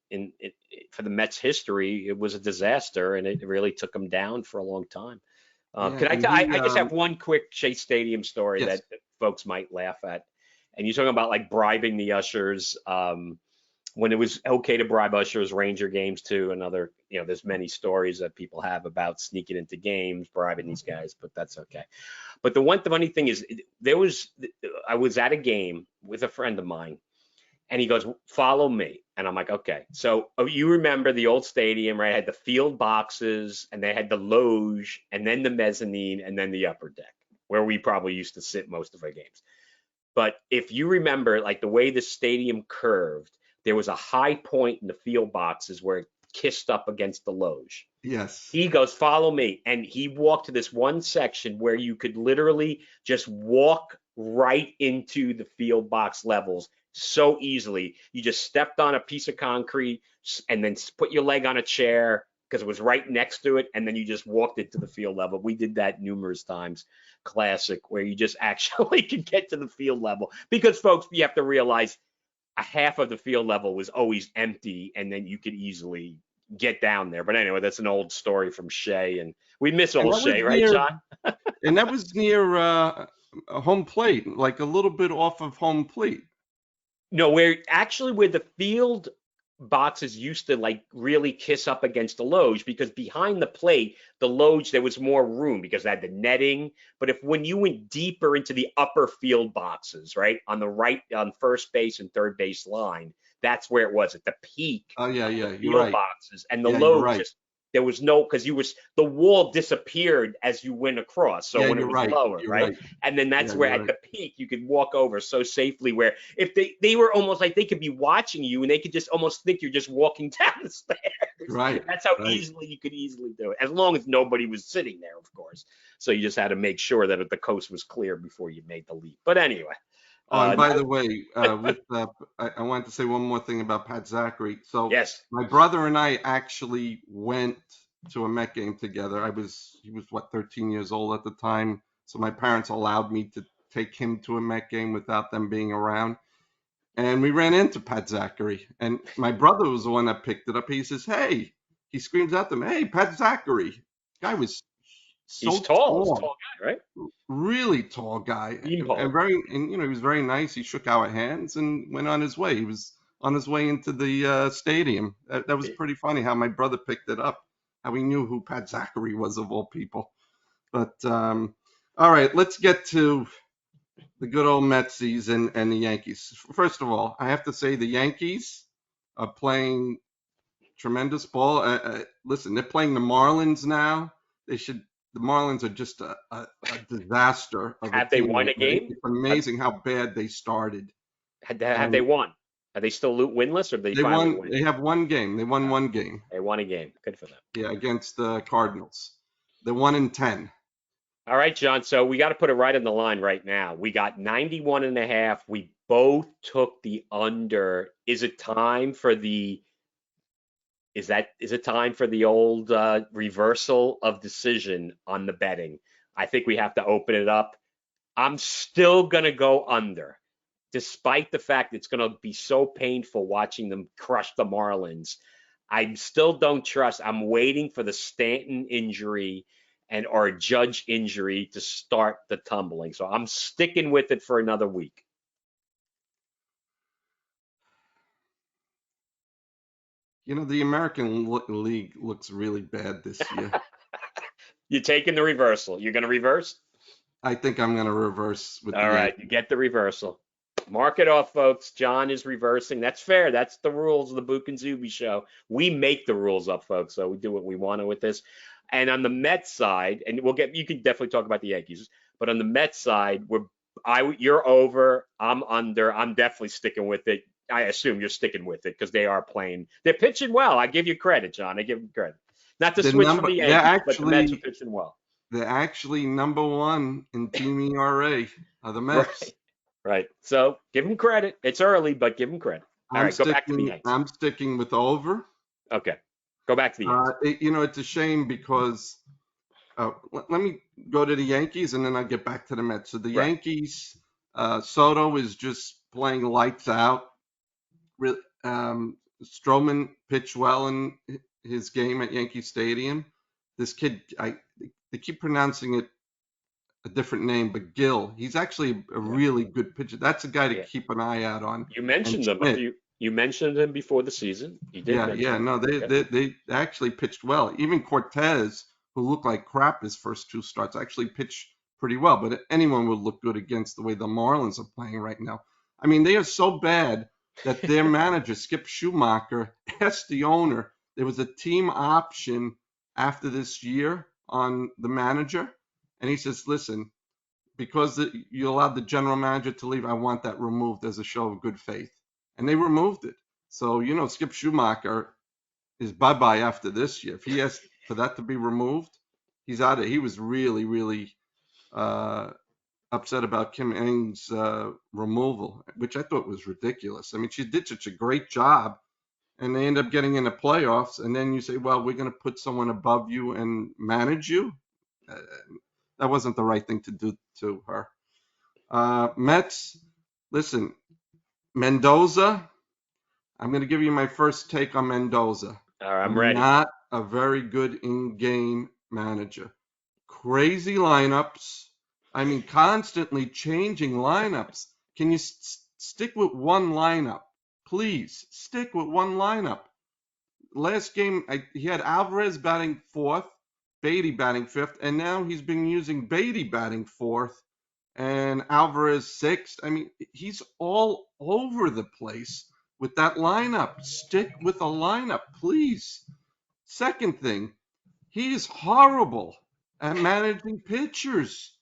for the Mets history, it was a disaster, and it really took him down for a long time. yeah. Can I And tell? he, I just have one quick Shea Stadium story yes, that folks might laugh at. And you're talking about like bribing the ushers. When it was okay to bribe ushers, Ranger games too. Another, there's many stories that people have about sneaking into games, bribing these guys, but that's okay. But the one funny thing is, I was at a game with a friend of mine, and he goes, "Follow me." And I'm like, "Okay." So you remember the old stadium, right? It had the field boxes, and they had the loge, and then the mezzanine, and then the upper deck, where we probably used to sit most of our games. But if you remember, like the way the stadium curved, there was a high point in the field boxes where it kissed up against the loge. yes. He goes, "Follow me." And he walked to this one section where you could literally just walk right into the field box levels so easily. You just stepped on a piece of concrete and then put your leg on a chair because it was right next to it. And then you just walked into the field level. We did that numerous times. Classic, where you just actually could get to the field level. Because, folks, you have to realize a half of the field level was always empty, and then you could easily get down there. But anyway, that's an old story from Shea, and we miss And old that was Shea, right, near, John? and that was near a home plate, like a little bit off of home plate. No, where the field boxes used to like really kiss up against the loge, because behind the plate, the loge, there was more room because it had the netting. But when you went deeper into the upper field boxes, right, on the right, on first base and third base line, that's where it was at the peak Oh yeah, of the yeah. You're field right. boxes. And the Yeah, you're loge right. just, there was no, because the wall disappeared as you went across. So Yeah, when it you're was right. lower, You're right? right. And then Yeah, that's where you're at right. the peak you could walk over so safely, where if they were almost like they could be watching you, and they could just almost think you're just walking down the stairs. Right. That's how Right. easily you could easily do it, as long as nobody was sitting there, of course. So you just had to make sure that the coast was clear before you made the leap. But anyway, Oh, and by no, the way, I wanted to say one more thing about Pat Zachary. So yes, my brother and I actually went to a Met game together. He was what, 13 years old at the time. So my parents allowed me to take him to a Met game without them being around. And we ran into Pat Zachary. And my brother was the one that picked it up. He says, "Hey," he screams at them, "Hey, Pat Zachary." Guy was he's so tall. He's a tall, tall guy, right? really tall guy, and Beanpole. he was very nice. He shook our hands and went on his way. He was on his way into the stadium. That was pretty funny how my brother picked it up, how he knew who Pat Zachary was of all people. But all right, let's get to the good old Metsies and the Yankees. First of all, I have to say the Yankees are playing tremendous ball. Listen, they're playing the Marlins now. They should. The Marlins are just a disaster of a Have they team. won a game? It's amazing how bad they started. Have they And won? Are they still winless, or did they they finally won. win? They have one game. They won one game. They won a game. Good for them. Yeah, against the Cardinals. They're 1-10. All right, John. So we got to put it right on the line right now. We got 91.5. We both took the under. Is it time for the old reversal of decision on the betting? I think we have to open it up. I'm still gonna go under, despite the fact it's gonna be so painful watching them crush the Marlins. I still don't trust. I'm waiting for the Stanton injury, and or a Judge injury to start the tumbling. So I'm sticking with it for another week. The American League looks really bad this year. You're taking the reversal. You're going to reverse? I think I'm going to reverse with the All right, Yankees. you get the reversal. Mark it off, folks. John is reversing. That's fair. That's the rules of the Bouk and Zoobie show. We make the rules up, folks, so we do what we want to with this. And on the Mets side, and you can definitely talk about the Yankees, but on the Mets side, you're over, I'm under. I'm definitely sticking with it. I assume you're sticking with it because they're pitching well. I give you credit, John. I give you credit. Not to The switch from number, the they're Yankees, but the Mets are actually pitching well. they're actually number one in team ERA are the Mets. Right. Right. So give them credit. It's early, but give them credit. All I'm right, go back to the sticking. Yanks. I'm sticking with over. Okay, go back to the Yanks. It's a shame because let me go to the Yankees and then I'll get back to the Mets. So the Right. Yankees, Soto is just playing lights out. Stroman pitched well in his game at Yankee Stadium. This kid, they keep pronouncing it a different name, but Gill, he's actually a really good pitcher. That's a guy to Yeah. keep an eye out on. You And mentioned him a Schmidt, few. You mentioned him before the season. You did mention him. no, Okay. they actually pitched well. Even Cortez, who looked like crap his first two starts, actually pitched pretty well. But anyone would look good against the way the Marlins are playing right now. I mean, they are so bad that their manager, Skip Schumacher, asked the owner. There was a team option after this year on the manager, and he says, "Listen, because you allowed the general manager to leave, I want that removed as a show of good faith." And they removed it. So, Skip Schumacher is bye-bye after this year. If he asked for that to be removed, he's out of it. He was really, really upset about Kim Ng's removal, which I thought was ridiculous. I mean, she did such a great job, and they end up getting in the playoffs, and then you say, well, we're going to put someone above you and manage you? That wasn't the right thing to do to her. Mets, listen, Mendoza, I'm going to give you my first take on Mendoza. All right, I'm ready. Not a very good in-game manager. Crazy lineups. I mean, constantly changing lineups. Can you stick with one lineup? Please, stick with one lineup. Last game, he had Alvarez batting fourth, Beatty batting fifth, and now he's been using Beatty batting fourth and Alvarez sixth. I mean, he's all over the place with that lineup. Stick with a lineup, please. Second thing, he is horrible at managing pitchers.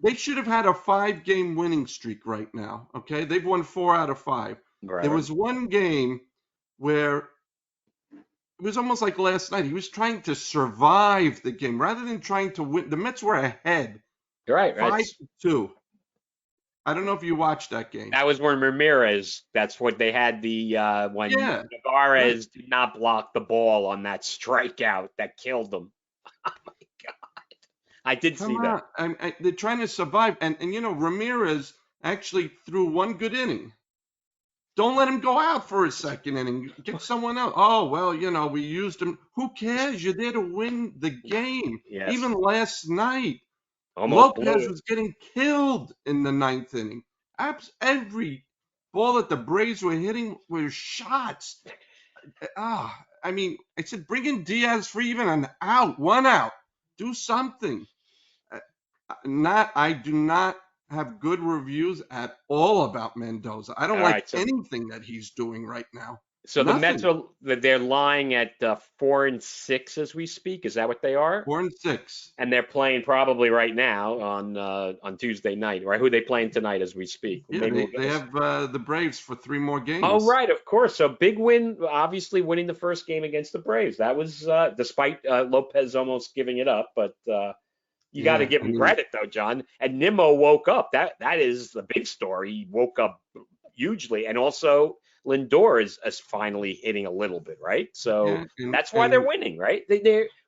They should have had a 5-game winning streak right now. Okay, they've won 4 out of 5. Right. There was one game where it was almost like last night. He was trying to survive the game rather than trying to win. The Mets were ahead, Right. 5-2. I don't know if you watched that game. That was when Ramirez. That's what they had when Nevarez did not block the ball on that strikeout that killed them. Oh my God! I did see that. They're trying to survive, and Ramirez actually threw one good inning. Don't let him go out for a second inning. Get someone else. Oh, well, we used him. Who cares? You're there to win the game. Yes. Even last night, Almost Lopez was getting killed in the 9th inning. Every ball that the Braves were hitting were shots. I said, bring in Diaz for even an out, 1 out. Do something. I do not have good reviews at all about Mendoza. I don't anything that he's doing right now. So nothing. The Mets they're lying at 4-6 as we speak. Is that what they are? 4-6. And they're playing probably right now on Tuesday night, right? Who are they playing tonight as we speak? Yeah, they have the Braves for 3 more games. Oh, right, of course. So big win, obviously winning the first game against the Braves. That was despite Lopez almost giving it up, but you got to give him credit though, John. And Nimmo woke up. That is the big story. He woke up hugely, and also Lindor is finally hitting a little bit, right? So that's why they're winning, right?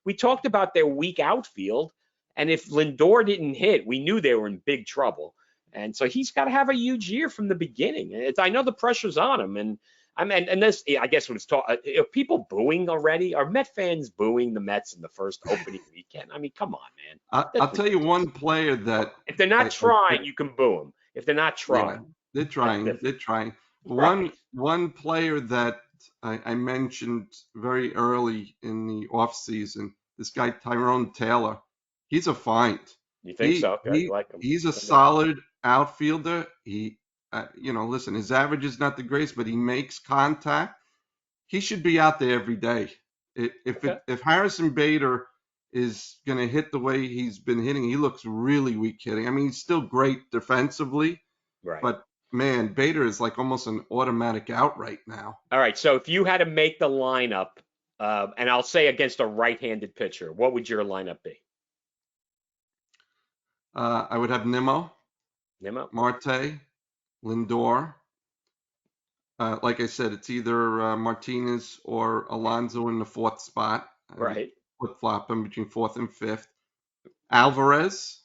We talked about their weak outfield, and if Lindor didn't hit, we knew they were in big trouble. And so he's got to have a huge year from the beginning. I know the pressure's on him, and I mean, and this, I guess, what it's talk. Are people booing already? Are Met fans booing the Mets in the first opening weekend? I mean, come on, man. I'll That's tell you ridiculous. one player that If they're I, not I trying, you can boo them. If they're not yeah, trying, they're that's trying. They're different. trying. One Right. one player that I mentioned very early in the off season, this guy Tyrone Taylor, he's a find. You think He so? Okay, you he like them. he's a Okay. solid outfielder. Listen, his average is not the greatest, but he makes contact. He should be out there every day. Okay. If Harrison Bader is going to hit the way he's been hitting, he looks really weak hitting. I mean, he's still great defensively, Right. but man, Bader is like almost an automatic out right now. All right. So if you had to make the lineup, and I'll say against a right-handed pitcher, what would your lineup be? I would have Nimmo, Nemo? Marte, Lindor. Like I said, it's either Martinez or Alonso in the fourth spot. I would Right. flip flop him between fourth and fifth. Alvarez,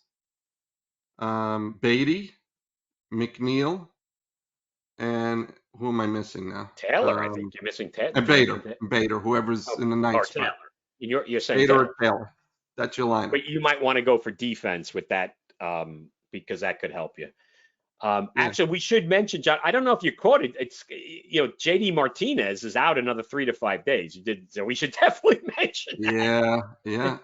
Beatty, McNeil, and who am I missing now? Taylor, I think you're missing And Jonathan Taylor. Bader, whoever's Oh, in the ninth or spot. Taylor. You're saying Bader Taylor. or Taylor. That's your lineup. But you might want to go for defense with that, because that could help you. Yeah. Actually, we should mention, John. I don't know if you caught it. It's JD Martinez is out another 3 to 5 days. You did, so we should definitely mention Yeah, yeah.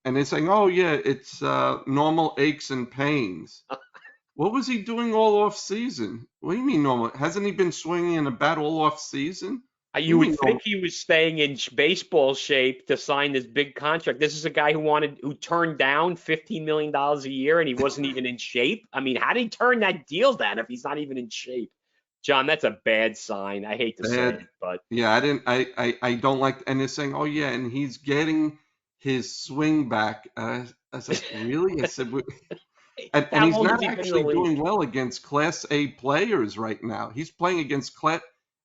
And they're saying, oh yeah, it's normal aches and pains. What was he doing all off season? What do you mean normal? Hasn't he been swinging in a bat all off season? that. What do You you would mean think he was staying in baseball shape to sign this big contract. This is a guy who turned down $15 million a year, and he wasn't even in shape. I mean, how did he turn that deal down if he's not even in shape? John, that's a bad sign. I hate to say bad? it, but Yeah, I don't like. And they're saying, oh yeah, and he's getting his swing back. I was like, really? I said, and how he's long has not he been in the actually doing league? well against Class A players right now. He's playing against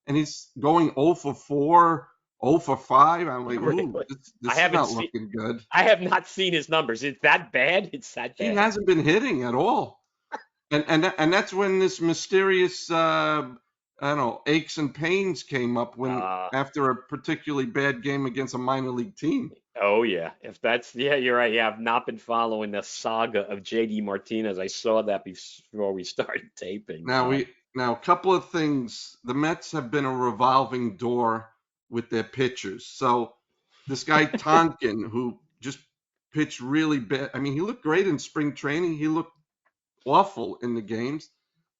and he's going 0 for 4, 0 for 5. I'm like, ooh, Really? I this is haven't not seen. looking good. I have not seen his numbers. It's that bad. It's that He bad. hasn't been hitting at all. And that's when this mysterious I don't know, aches and pains came up when Uh, after a particularly bad game against a minor league team. oh yeah. If that's yeah, you're right. Yeah, I've not been following the saga of JD Martinez. I saw that before we started taping. Now a couple of things. The Mets have been a revolving door with their pitchers. So this guy Tonkin, who just pitched really bad. I mean, he looked great in spring training. He looked awful in the games.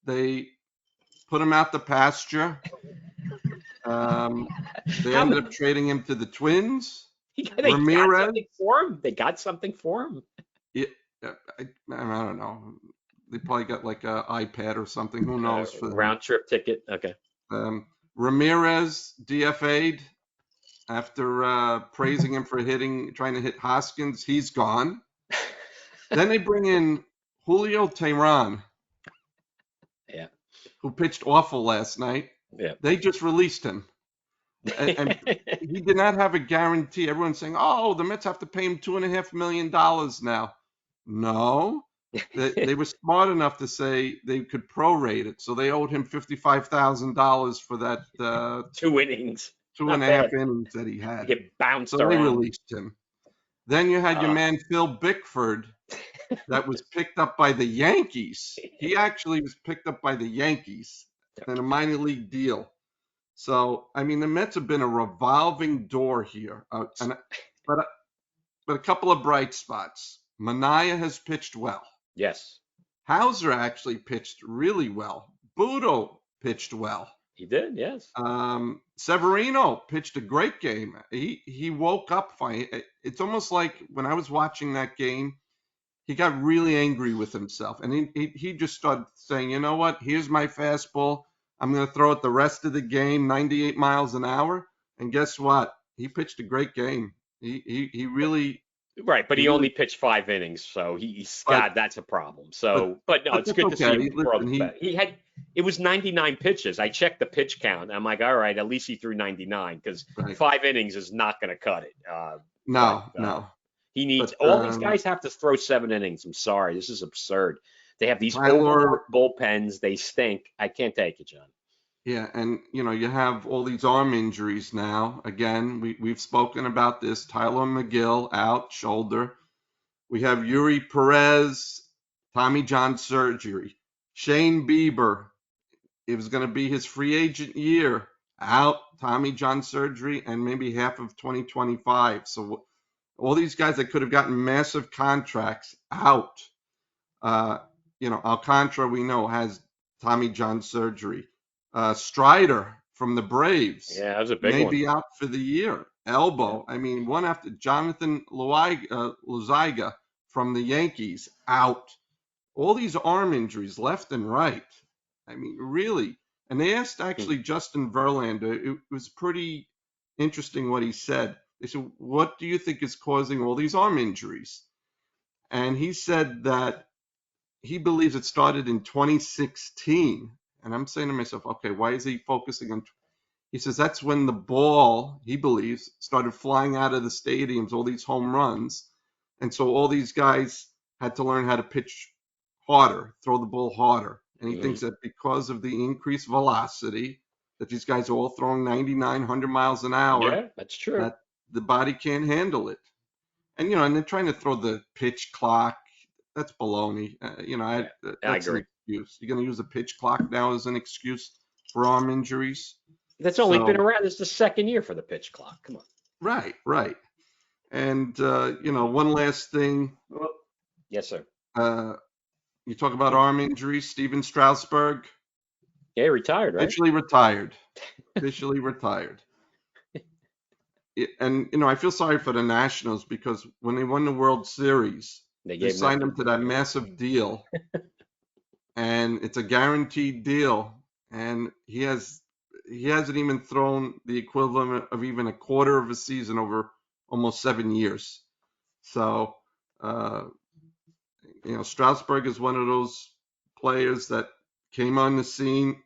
They put him out the pasture. They How ended up trading him to the Twins. they got Ramirez, something for him? They got something for him. yeah, I don't know. They probably got like an iPad or something. Who knows for him? Round trip ticket. Okay. Ramirez DFA'd after praising him for trying to hit Hoskins. He's gone. Then they bring in Julio Tehran, Yeah. who pitched awful last night. Yeah. They just released him. And he did not have a guarantee. Everyone's saying, oh, the Mets have to pay him $2.5 million now. No. They were smart enough to say they could prorate it. So they owed him $55,000 for that 2 innings. two and Not a half bad. innings that he had. Get bounced So they around. released him. Then you had your man Phil Bickford that was picked up by the Yankees. He actually was picked up by the Yankees in a minor league deal. So, I mean, the Mets have been a revolving door here. But a couple of bright spots. Mania has pitched well. Yes, Hauser actually pitched really well. Budo pitched well. he did. Yes. Severino pitched a great game. He woke up fine. It's almost like when I was watching that game, he got really angry with himself. And he just started saying, you know what? Here's my fastball. I'm going to throw it the rest of the game, 98 miles an hour. And guess what? He pitched a great game. He really, Right, but he he only really, pitched 5 innings, so he's but, got that's a problem. but, So, but no, but it's that's good to see okay. him throw Listen, the bat. It was 99 pitches. I checked the pitch count. I'm like, all right, at least he threw 99 because right. 5 innings is not going to cut it. No. He needs But all these guys have to throw 7 innings. I'm sorry, this is absurd. They have these Tyler, overworked bullpens. They stink. I can't take it, John. Yeah, and you have all these arm injuries now. Again, we've spoken about this. Tyler McGill out, shoulder. We have Yuri Perez, Tommy John surgery. Shane Bieber, it was going to be his free agent year, out, Tommy John surgery, and maybe half of 2025. So all these guys that could have gotten massive contracts out. Uh, Alcantara, we know, has Tommy John surgery. Strider from the Braves Yeah, that was a big may one. be out for the year. Yeah. Elbow. I mean, one after Jonathan Luziga from the Yankees out. All these arm injuries left and right. I mean, really. And they asked Hmm. actually Justin Verlander. It was pretty interesting what he said. They said, "What do you think is causing all these arm injuries?" And he said that he believes it started in 2016. And I'm saying to myself, okay, why is he focusing on? He says that's when the ball, he believes, started flying out of the stadiums, all these home runs. And so all these guys had to learn how to pitch harder, throw the ball harder. And he Hmm. thinks that because of the increased velocity, that these guys are all throwing 99, 100 miles an hour, Yeah, that's true. that the body can't handle it. And they're trying to throw the pitch clock. That's baloney. Yeah, I That's an agree. excuse. You're going to use a pitch clock now as an excuse for arm injuries. That's only been So, around. This is the second year for the pitch clock. Come on. right, right. And, one last thing. Well, yes, sir. Uh, you talk about arm injuries. Steven Strasburg, Yeah, he retired, right? officially retired. Officially retired. And, I feel sorry for the Nationals because when they won the World Series, They they gave him that signed him big to deal. that Yeah. massive deal. And it's a guaranteed deal. And he hasn't even thrown the equivalent of even a quarter of a season over almost 7 years. So, uh, Strasburg is one of those players that came on the scene.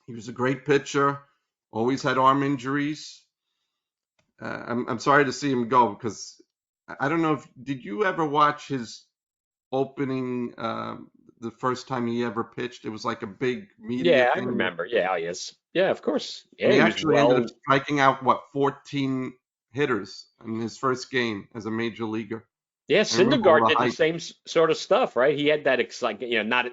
He was a great pitcher, always had arm injuries. I'm sorry to see him go because I don't know if did you ever watch his opening the first time he ever pitched? It was like a big media Yeah, I thing, remember. Yeah, yes. Yeah, of course. and Yeah, he he was actually ended up well. striking out 14 hitters in his first game as a major leaguer. Yeah, I remember all Syndergaard the did the hype. same sort of stuff, right? He had that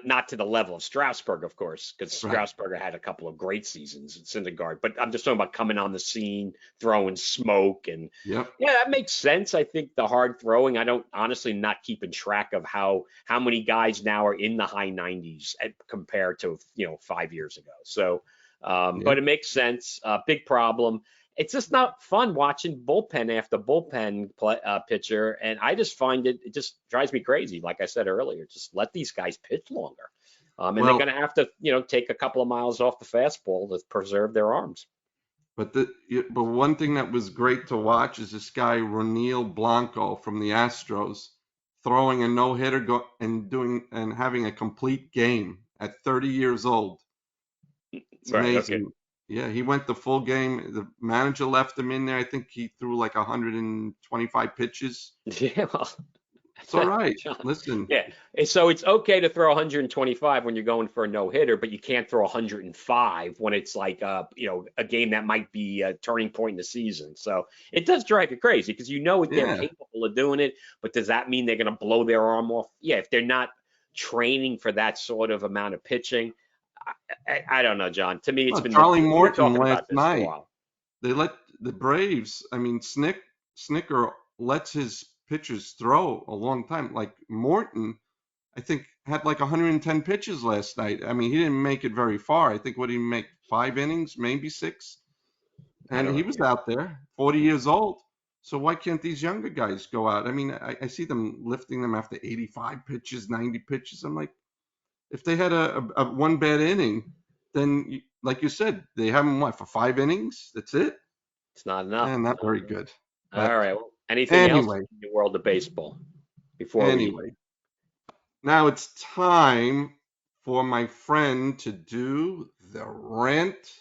not to the level of Strasburg, of course, because Right. Strasburger had a couple of great seasons at Syndergaard. But I'm just talking about coming on the scene, throwing smoke, and Yep. yeah, that makes sense. I think the hard throwing. I don't honestly not keeping track of how many guys now are in the high 90s compared to 5 years ago. So, but Yep. it makes sense. Big problem. It's just not fun watching bullpen after bullpen pitcher, and I just find it just drives me crazy. Like I said earlier, just let these guys pitch longer, and they're Well, going to have to take a couple of miles off the fastball to preserve their arms. but one thing that was great to watch is this guy Ronil Blanco from the Astros throwing a no hitter and doing and having a complete game at 30 years old. It's Right. Okay. amazing. Yeah, he went the full game. The manager left him in there. I think he threw like 125 pitches. Yeah. Well, It's all right. John. Listen, Yeah. And so it's okay to throw 125 when you're going for a no hitter, but you can't throw 105 when it's like a game that might be a turning point in the season. So it does drive you crazy because they're yeah. capable of doing it, but does that mean they're going to blow their arm off? Yeah, if they're not training for that sort of amount of pitching, I don't know, John. To me, it's Well, been Charlie we've been Morton talking last about this for a night. while. They let the Braves. I mean, Snicker lets his pitchers throw a long time. Like Morton, I think had like 110 pitches last night. I mean, he didn't make it very far. I think what did he make 5 innings, maybe six, I and don't he know. was out there, 40 years old. So why can't these younger guys go out? I mean, I see them lifting them after 85 pitches, 90 pitches. I'm like, if they had a one bad inning, then like you said, they have them what for 5 innings? That's it, It's not enough. and not Not very enough. good. All But right. Well, anything else anyway, in the world of baseball before we? anyway, now it's time for my friend to do the rant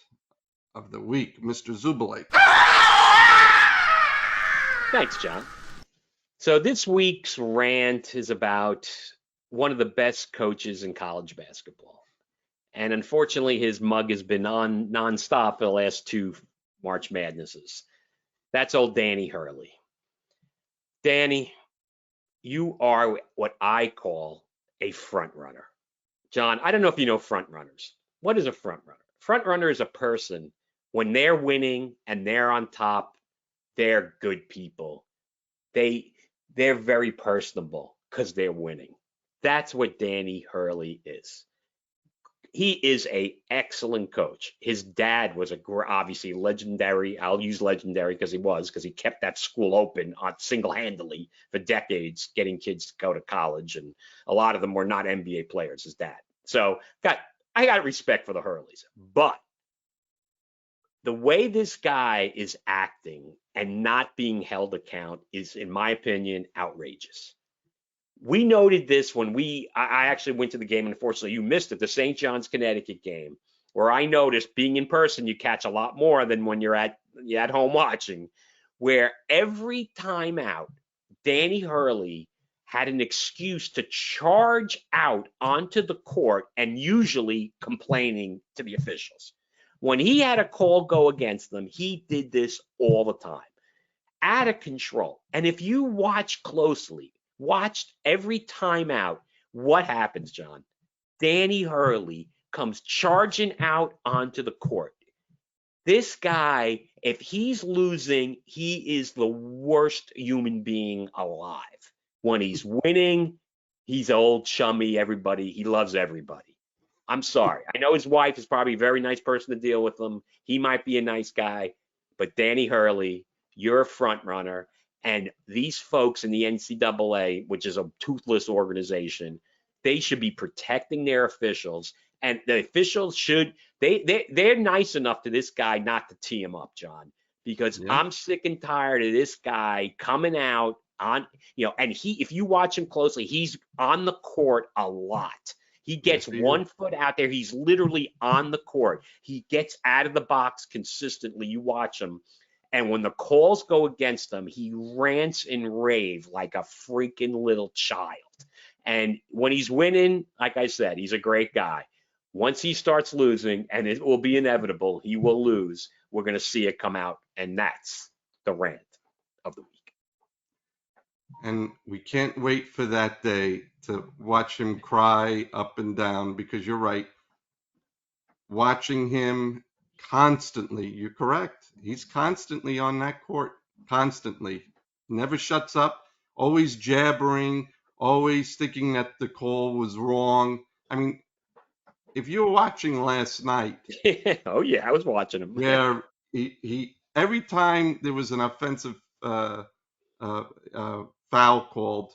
of the week, Mr. Zubulake. Thanks, John. So this week's rant is about one of the best coaches in college basketball. And unfortunately, his mug has been on nonstop for the last 2 March Madnesses. That's old Danny Hurley. Danny, you are what I call a front runner. John, I don't know if you know front runners. What is a front runner? Front runner is a person when they're winning and they're on top, they're good people. They're very personable because they're winning. That's what Danny Hurley is. He is a excellent coach. His dad was obviously legendary. I'll use legendary because he kept that school open single-handedly for decades, getting kids to go to college, and a lot of them were not NBA players. His dad. So I got respect for the Hurleys, but the way this guy is acting and not being held account is, in my opinion, outrageous. We noted this when I actually went to the game, and unfortunately you missed it, the St. John's, Connecticut game, where I noticed being in person, you catch a lot more than when you're at home watching, where every time out, Danny Hurley had an excuse to charge out onto the court and usually complaining to the officials. When he had a call go against them, he did this all the time. Out of control. And if you watch closely, watched every time out, what happens, John? Danny Hurley comes charging out onto the court. This guy, if he's losing, he is the worst human being alive. When he's winning, he's old chummy, everybody. He loves everybody. I'm sorry. I know his wife is probably a very nice person to deal with him. He might be a nice guy, but Danny Hurley, you're a front runner. And these folks in the NCAA, which is a toothless organization, they should be protecting their officials. And the officials they're nice enough to this guy not to tee him up, John, because I'm sick and tired of this guy coming out on, and if you watch him closely, he's on the court a lot. He gets 1 foot out there. He's literally on the court. He gets out of the box consistently. You watch him. And when the calls go against him, he rants and raves like a freaking little child. And when he's winning, like I said, he's a great guy. Once he starts losing, and it will be inevitable, he will lose, we're going to see it come out. And that's the rant of the week. And we can't wait for that day to watch him cry up and down, because you're right. Watching him constantly, you're correct. He's constantly on that court, constantly. Never shuts up, always jabbering, always thinking that the call was wrong. I mean, if you were watching last night. Oh, yeah, I was watching him. Where he every time there was an offensive foul called,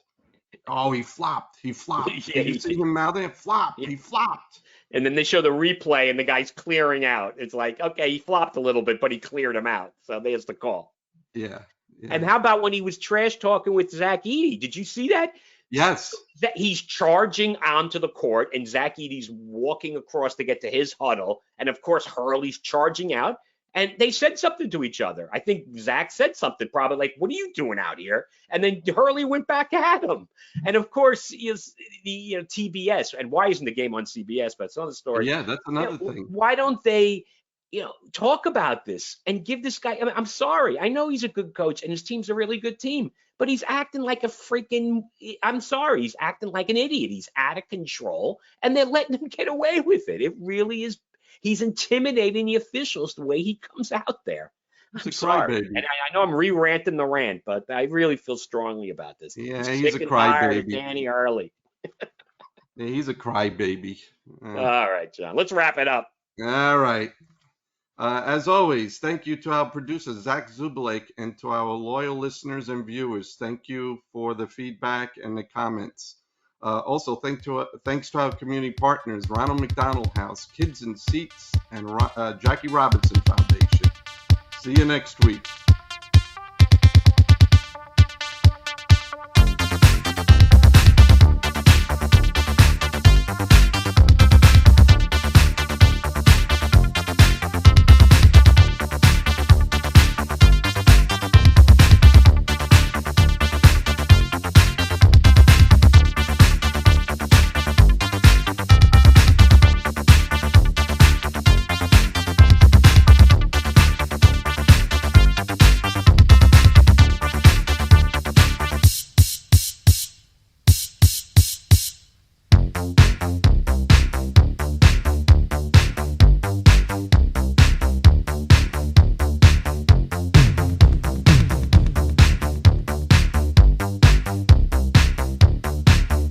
he flopped. Yeah, you see him out there? He flopped. And then they show the replay and the guy's clearing out. It's like, okay, he flopped a little bit, but he cleared him out. So there's the call. Yeah. And how about when he was trash talking with Zach Edey? Did you see that? Yes. That he's charging onto the court and Zach Edey's walking across to get to his huddle. And of course, Hurley's charging out. And they said something to each other. I think Zach said something, probably like, what are you doing out here? And then Hurley went back at him. And of course, is the TBS. And why isn't the game on CBS? But it's another story. Yeah, that's another thing. Why don't they, talk about this and give this guy, I'm sorry. I know he's a good coach and his team's a really good team, but he's acting like he's acting like an idiot. He's out of control and they're letting him get away with it. It really is. He's intimidating the officials the way he comes out there. I'm sorry. And I know I'm re-ranting the rant, but I really feel strongly about this. Yeah, he's a crybaby. Danny Hurley. Yeah, he's a crybaby. All right, John. Let's wrap it up. All right. As always, thank you to our producer, Zach Zubulake, and to our loyal listeners and viewers. Thank you for the feedback and the comments. Also, thanks to our community partners, Ronald McDonald House, Kids in Seats, and Jackie Robinson Foundation. See you next week.